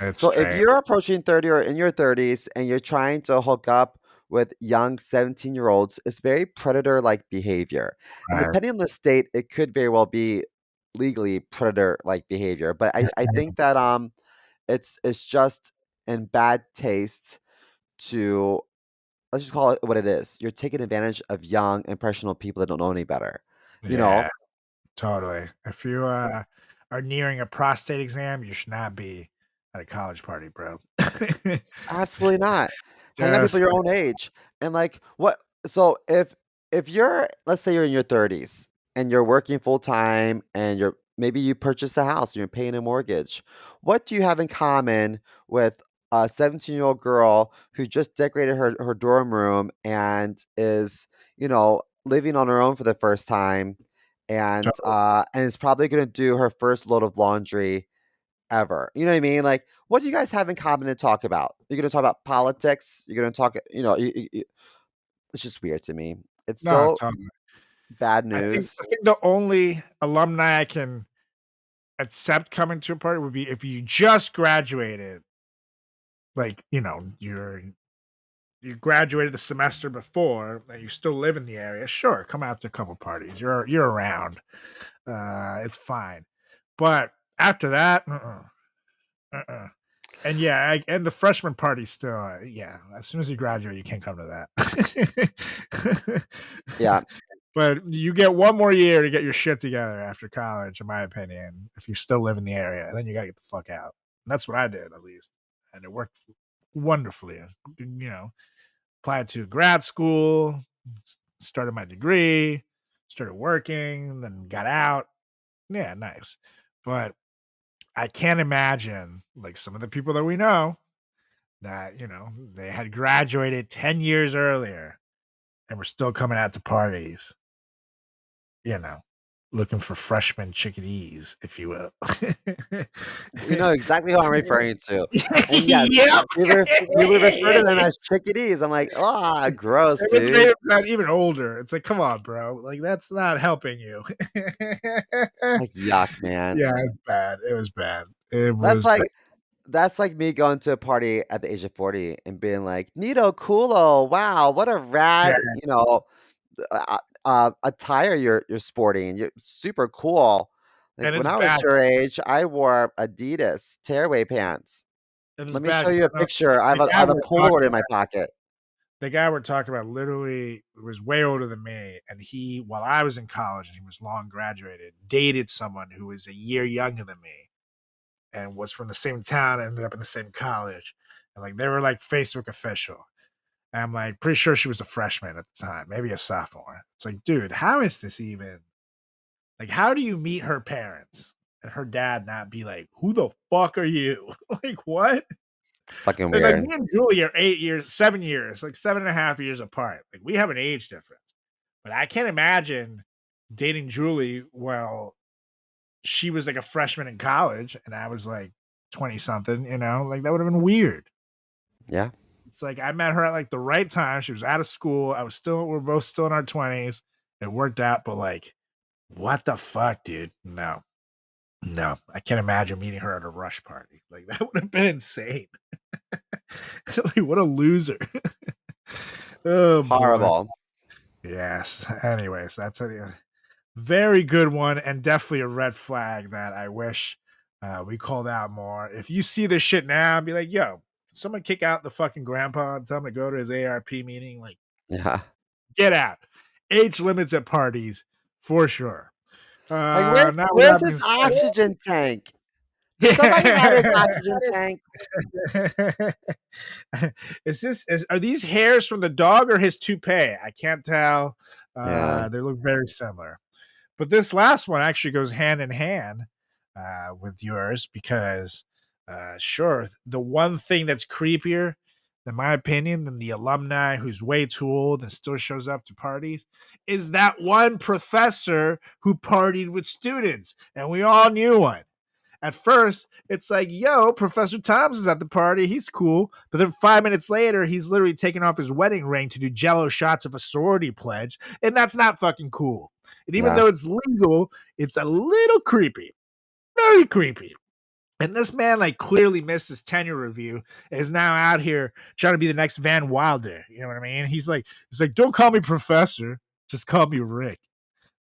it's So if strange. you're approaching 30 or in your 30s and you're trying to hook up with young 17-year-olds, it's very predator-like behavior. And Right. depending on the state, it could very well be legally predator-like behavior. But I think that it's just in bad taste to let's just call it what it is. You're taking advantage of young, impressionable people that don't know any better. You know? Yeah, totally. If you are nearing a prostate exam, you should not be at a college party, bro. Absolutely not. Hang out with people Just your own age. And like what so if you're let's say you're in your 30s and you're working full time and you're maybe you purchased a house and you're paying a mortgage, what do you have in common with a 17-year-old girl who just decorated her dorm room and is, living on her own for the first time and is probably gonna do her first load of laundry ever. You know what I mean? Like, what do you guys have in common to talk about? You're gonna talk about politics. You're gonna talk. It's just weird to me. It's no, so totally. bad I think news. I think the only alumni I can accept coming to a party would be if you just graduated, like, you graduated the semester before and you still live in the area. Sure, come out to a couple parties. You're around. It's fine. But after that, uh-uh. And yeah, and the freshman party still, yeah. As soon as you graduate, you can't come to that. Yeah, But you get one more year to get your shit together after college, in my opinion. If you still live in the area, and then you gotta get the fuck out. And that's what I did, at least, and it worked wonderfully. Applied to grad school, started my degree, started working, then got out. Yeah, nice. But I can't imagine like some of the people that we know that, they had graduated 10 years earlier and were still coming out to parties, you know. looking for freshman chickadees, if you will. You know exactly who I'm referring to. And yes, Yep. we would refer to them as chickadees. I'm like, ah, gross, And which made dude. him sound even older. It's like, come on, bro. Like, that's not helping you. Like, yuck, man. Yeah, it's bad. It was bad. It That's was bad. like that's like me going to a party at the age of 40 and being like, Nito Coolo, wow, what a Yeah, rad, attire you're sporting. You're super cool. Like and when it's I was bad. your age, I wore Adidas tearaway pants. And it's Let me bad show 'cause you a I know picture. the I guy have a we're Polaroid talking in my about, pocket. literally was way older than me. And he, while I was in college and he was long graduated, dated someone who was a year younger than me and was from the same town, ended up in the same college. And like, they were like Facebook official. And I'm like, pretty sure she was a freshman at the time, maybe a sophomore. It's like, dude, how is this even? Like, how do you meet her parents and her dad not be like, who the fuck are you? Like, what? It's fucking And like, weird. me and Julie are 8 years, 7 years, like 7.5 years apart. Like, we have an age difference. But I can't imagine dating Julie while she was like a freshman in college and I was like 20 something, like that would have been weird. Yeah. It's like I met her at like the right time. She was out of school. We're both still in our 20s. It worked out, but like, what the fuck, dude? No. No, I can't imagine meeting her at a rush party. Like that would have been insane. Like, what a loser. Oh boy. Horrible. Yes. Anyways, that's a very good one and definitely a red flag that I wish we called out more. If you see this shit now, be like, yo, can someone kick out the fucking grandpa and tell him to go to his ARP meeting? Like, Yeah. get out. Age limits at parties for sure. Like Now with where's that his being oxygen tank? Does somebody have his said, oxygen tank? are these hairs from the dog or his toupee? I can't tell. Yeah. They look very similar. But this last one actually goes hand in hand with yours because, sure, the one thing that's creepier, in my opinion, than the alumni who's way too old and still shows up to parties is that one professor who partied with students. And we all knew one. At first, it's like, yo, Professor Thoms is at the party. He's cool. But then 5 minutes later, he's literally taking off his wedding ring to do jello shots of a sorority pledge. And that's not fucking cool. And even Yeah. though it's legal, it's a little creepy. Very creepy. And this man like clearly missed his tenure review and is now out here trying to be the next Van Wilder. You know what I mean? He's like, don't call me professor. Just call me Rick.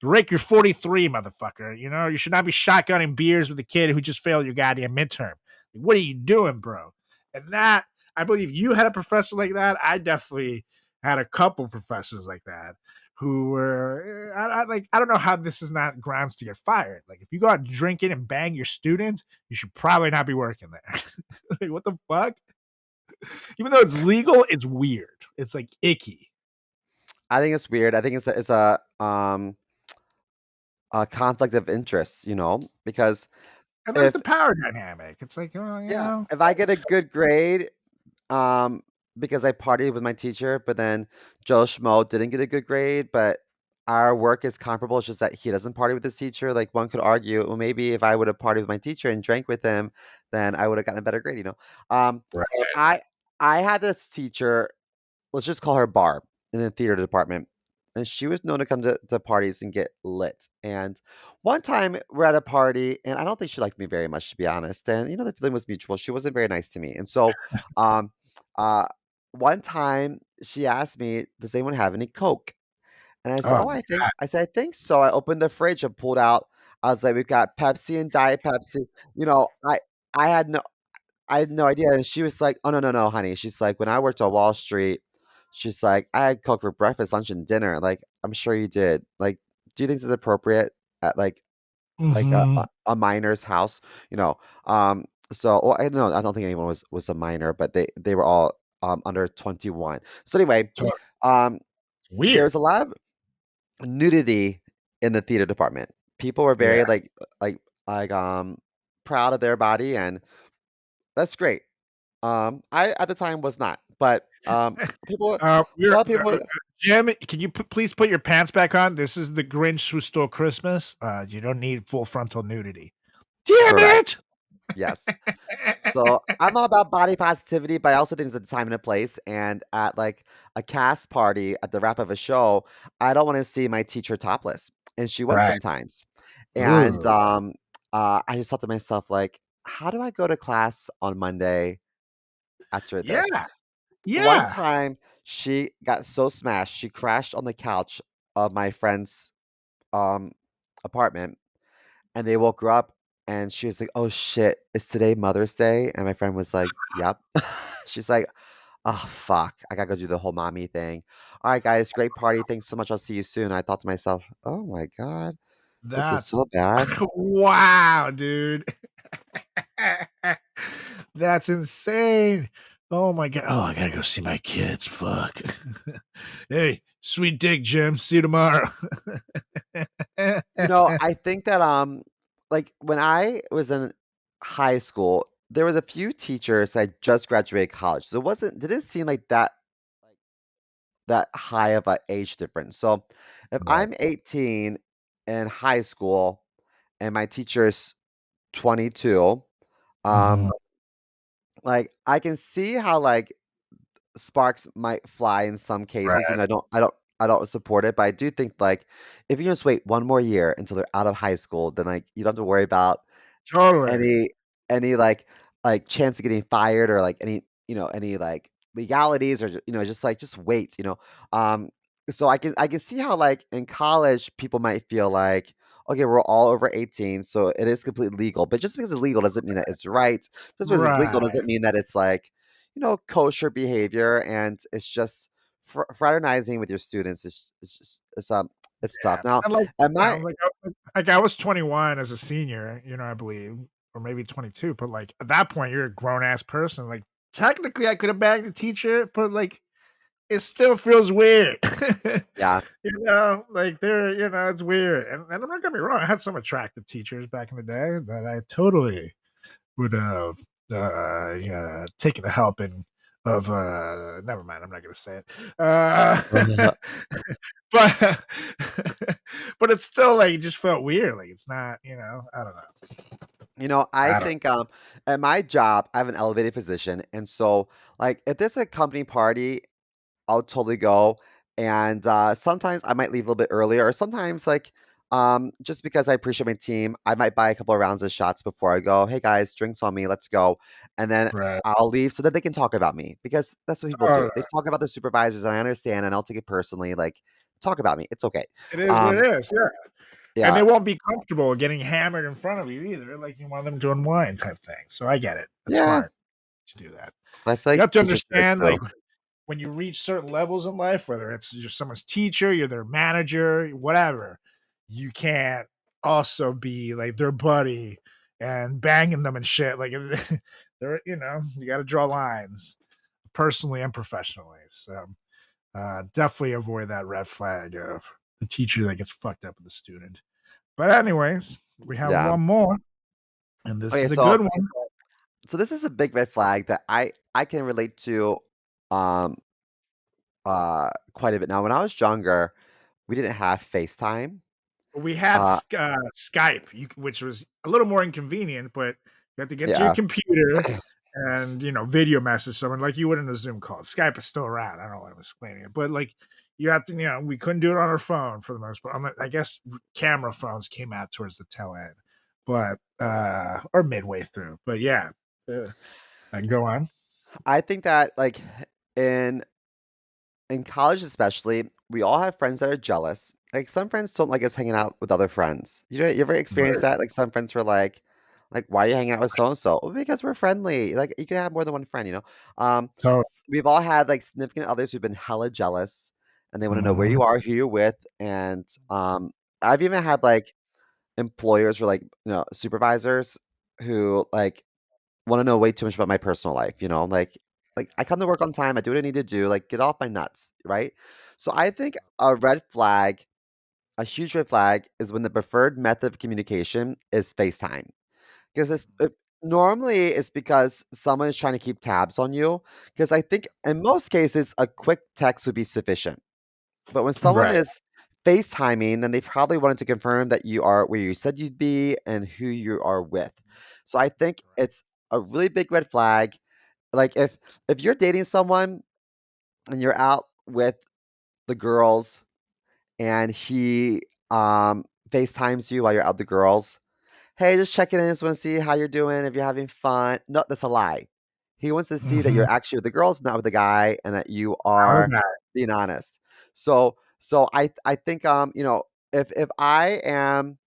Rick, you're 43, motherfucker. You should not be shotgunning beers with a kid who just failed your goddamn midterm. Like, what are you doing, bro? And that, I believe you had a professor like that. I definitely had a couple professors like that who were, I don't know how this is not grounds to get fired. Like, if you go out drinking and bang your students, you should probably not be working there. Like, what the fuck? Even though it's legal, it's weird. It's like icky. I think it's weird. I think it's a conflict of interest, because And there's if the power dynamic. It's like, oh, yeah, if I get a good grade, um, because I partied with my teacher, but then Joe Schmo didn't get a good grade, but our work is comparable. It's just that he doesn't party with his teacher. Like one could argue, well, maybe if I would have partied with my teacher and drank with him, then I would have gotten a better grade. Um, right. I I had this teacher, let's just call her Barb, in the theater department. And she was known to come to parties and get lit. And one time we're at a party, and I don't think she liked me very much, to be honest. And the feeling was mutual. She wasn't very nice to me. And so, um, uh, one time she asked me, "Does anyone have any Coke?" And I said, Oh, "Oh, I think so." I opened the fridge and pulled out. I was like, "We've got Pepsi and Diet Pepsi." You know, I I had no I had no idea, and she was like, "Oh, no, no, no, honey." She's like, "When I worked on Wall Street," she's like, "I had Coke for breakfast, lunch, and dinner." Like, "I'm sure you did." Like, "Do you think this is appropriate at, like a mm-hmm. a a minor's house?" You know? So well, I no, I don't think anyone was a minor, but they were all, under 21. So anyway, So um, there weird. was a lot of nudity in the theater department. People were Yeah. very, like like, proud of their body, and that's great. I at the time was not, but people, a We're lot of people. Jim, can you please put your pants back on? This is the Grinch who stole Christmas. You don't need full frontal nudity. Damn Correct. it! Yes. So I'm all about body positivity, but I also think there's a time and a place. And at like a cast party at the wrap of a show, I don't want to see my teacher topless, and she was Right. sometimes. And Ooh. I just thought to myself, like, how do I go to class on Monday after Yeah. this? One Yeah. time, she got so smashed, she crashed on the couch of my friend's um apartment, and they woke her up, and she was like, "Oh shit, is today Mother's Day?" And my friend was like, "Yep." She's like, "Oh fuck, I gotta go do the whole mommy thing." All right, guys, great party. Thanks so much. I'll see you soon. I thought to myself, "Oh my God, this is That's so bad." wow, dude. That's insane. Oh my god. Oh, I gotta go see my kids. Fuck. Hey, sweet dick, Jim. See you tomorrow. I think that like when I was in high school, there was a few teachers that just graduated college. So didn't seem like that high of a age difference. So if Right. I'm 18 in high school and my teacher's 22, Mhm. um like I can see how like sparks might fly in some cases. Right. I don't support it, but I do think like if you just wait one more year until they're out of high school, then like you don't have to worry about Totally. any any chance of getting fired or like any like legalities or just wait. So I can see how like in college people might feel like, okay, we're all over 18, so it is completely legal, but just because it's legal doesn't mean that it's right. Just because it's legal Right. doesn't mean that it's like kosher behavior, and it's just fraternizing with your students it's tough Yeah. now. And like, Am I I was 21 as a senior, I believe, or maybe 22, but like at that point you're a grown ass person. Like technically I could have bagged a teacher, but like it still feels weird. Yeah. Like it's weird. And I'm not gonna be wrong, I had some attractive teachers back in the day that I totally would have yeah, taken a helping of never mind, I'm not gonna say it. But but it's still like it just felt weird. Like it's not, I don't know. I I don't think at my job, I have an elevated position, and so like if there's a company party, I'll totally go. And sometimes I might leave a little bit earlier, or sometimes like just because I appreciate my team, I might buy a couple of rounds of shots before I go. Hey guys, drinks on me, let's go. And then right. I'll leave so that they can talk about me because that's what people do. Oh, They talk about the supervisors, and I understand, and I'll take it personally. Like, talk about me, it's okay. it is what Um, it is, yeah. And yeah, they won't be comfortable getting hammered in front of you either. Like you want them to unwind type thing. So I get it. It's yeah. smart to do that. I feel You like have to teachers do it understand, too. like when you reach certain levels in life, whether it's you're someone's teacher, you're their manager, whatever, you can't also be like their buddy and banging them and shit. Like they're, you got to draw lines personally and professionally. So definitely avoid that red flag of the teacher that gets fucked up with the student. But anyways, we have Yeah. one more, and this Okay, is a good so one. this is a big red flag that I can relate to um quite a bit. Now, when I was younger, we didn't have FaceTime. We had Uh Skype, which was a little more inconvenient, but you have to get to your yeah. computer and video message someone like you would in a Zoom call. Skype is still around. I don't know why I'm explaining it, but like you have to, we couldn't do it on our phone for the most part. I guess camera phones came out towards the tail end, but or midway through. But yeah, go on. I think that like in in college especially, we all have friends that are jealous. Like some friends don't like us hanging out with other friends. You ever experienced Right. that? Like some friends were like, why are you hanging out with so and so? Well, because we're friendly. Like you can have more than one friend. So, We've all had like significant others who've been hella jealous, and they want to know where mhm, you are, who you're with, and I've even had like employers or like supervisors who like want to know way too much about my personal life, like I come to work on time, I do what I need to do, like get off my nuts, right? So I think a huge red flag is when the preferred method of communication is FaceTime. Because normally it's because someone is trying to keep tabs on you. Because I think in most cases a quick text would be sufficient. But when someone Right. is FaceTiming, then they probably wanted to confirm that you are where you said you'd be and who you are with. So I think it's a really big red flag. Like if you're dating someone and you're out with the girls and he FaceTimes you while you're out with the girls, hey, just checking in, just want to see how you're doing, if you're having fun. No, that's a lie. He wants to see that Mm-hmm. you're actually with the girls, not with the guy, and that you How are about being honest. So I think if I am,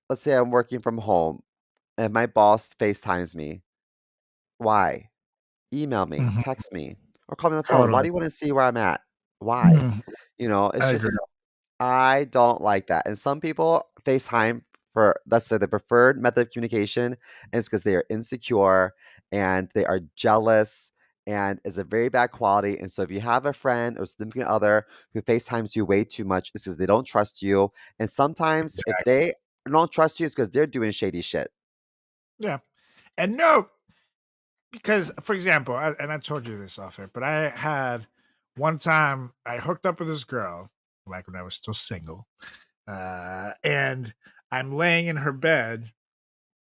let's say I'm working from home and my boss FaceTimes me, why? Email me, Mhm. text me, or call me on the phone. Why Totally. do you want to see where I'm at? Why? Mhm. It's I agree. just I don't like that. And some people FaceTime for that's the preferred method of communication, and it's because they are insecure and they are jealous and it's a very bad quality. And so if you have a friend or significant other who FaceTimes you way too much, it's because they don't trust you. And sometimes if Exactly. they don't trust you, it's because they're doing shady shit. Yeah. And no, because for example, and I told you this off air, but I had one time I hooked up with this girl, like when I was still single, and I'm laying in her bed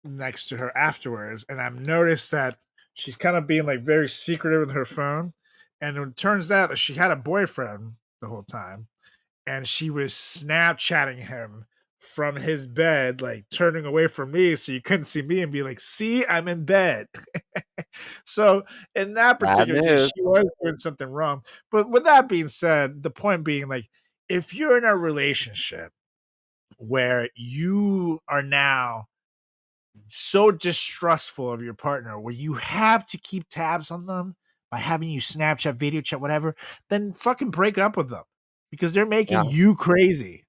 next to her afterwards, and I've noticed that she's kind of being like very secretive with her phone, and it turns out that she had a boyfriend the whole time, and she was Snapchatting him from his bed, like turning away from me so you couldn't see me and be like, see, I'm in bed. So in that Bad particular case, news. she was doing something wrong. But with that being said, the point being, like, if you're in a relationship where you are now so distrustful of your partner where you have to keep tabs on them by having you Snapchat, video chat, whatever, then fucking break up with them because they're making Yeah. you crazy.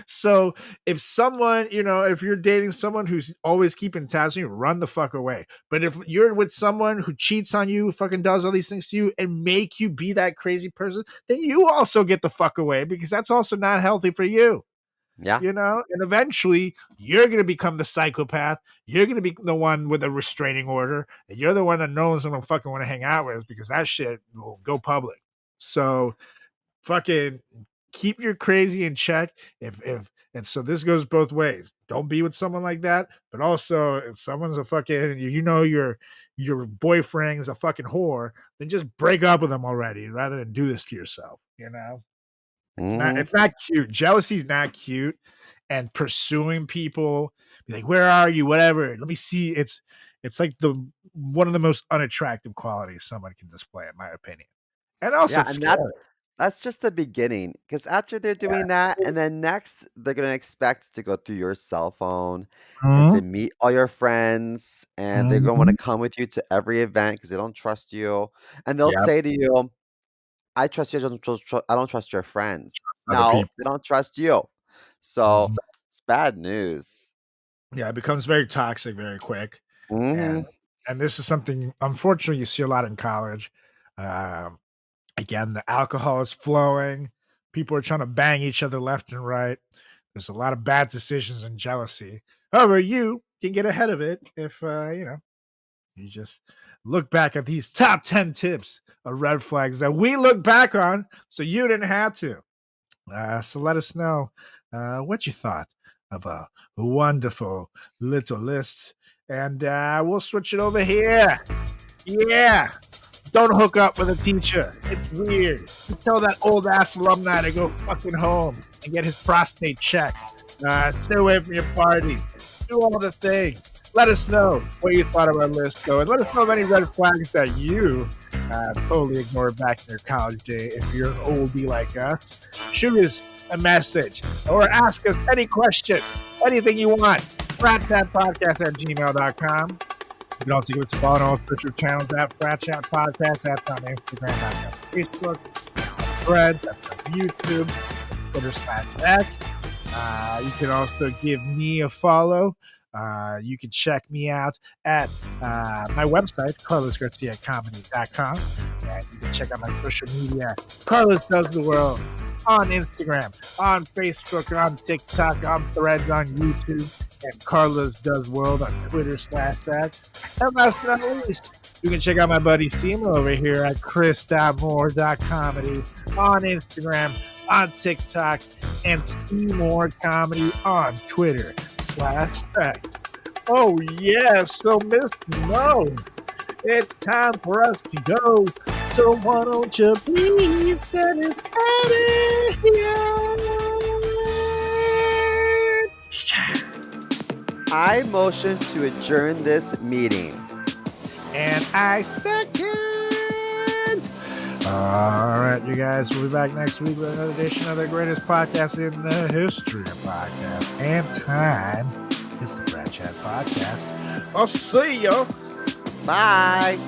So if someone, if you're dating someone who's always keeping tabs on you, run the fuck away. But if you're with someone who cheats on you, fucking does all these things to you and make you be that crazy person, then you also get the fuck away because that's also not healthy for you. Yeah. And eventually you're going to become the psychopath. You're going to be the one with a restraining order, and you're the one that no one's going to fucking want to hang out with because that shit will go public. So fucking keep your crazy in check. And so this goes both ways. Don't be with someone like that, but also if someone's a fucking, your boyfriend is a fucking whore, then just break up with them already rather than do this to yourself. It's not Hmm. it's not cute. Jealousy's not cute. And pursuing people, be like, where are you? Whatever. Let me see. It's like the one of the most unattractive qualities someone can display, in my opinion. And also Yeah, it's and scary. that's just the beginning. Because after they're doing that, and then next they're gonna expect to go through your cell phone and Mhm, to meet all your friends, and they're gonna want to mhm. come with you to every event because they don't trust you, and they'll Yep. say to you, "I trust you, I don't trust your friends." Other No, people. they don't trust you. So Mhm. it's bad news. Yeah, it becomes very toxic very quick. Hmm. And and this is something unfortunately you see a lot in college. Um, Again, the alcohol is flowing. People are trying to bang each other left and right. There's a lot of bad decisions and jealousy. However, you can get ahead of it if you just look back at these top 10 tips of red flags that we look back on so you didn't have to. So let us know what you thought of a wonderful little list. And we'll switch it over here. Yeah. Don't hook up with a teacher. It's weird. You tell that old ass alumni to go fucking home and get his prostate checked. Stay away from your party. Do all the things. Let us know what you thought of our list, though, and let us know of any red flags that you totally ignored back in your college day. If you're an oldie like us, shoot us a message or ask us any question, anything you want. FratChatPodcast@gmail.com. You can also give us a follow on our official channels at FratChat Podcast. That's on Instagram, that's on Facebook, Thread, that's on YouTube, Twitter/X. You can also give me a follow. You can check me out at my website, carlosgarciacomedy.com. And you can check out my social media, Carlos Does the World, on Instagram, on Facebook, on TikTok, on Threads, on YouTube, and Carlos Does World on Twitter/X. And last but not least, you can check out my buddy Seymour over here at chris.moore.comedy on Instagram, on TikTok, and see more comedy on Twitter/X. Oh, yes. So, Mr. Mo, it's time for us to go. So, why don't you please get us out of here? I motion to adjourn this meeting. And I second. All right, you guys, we'll be back next week with another edition of the greatest podcast in the history of podcasts and time. It's the FratChat Podcast. I'll see ya. Bye.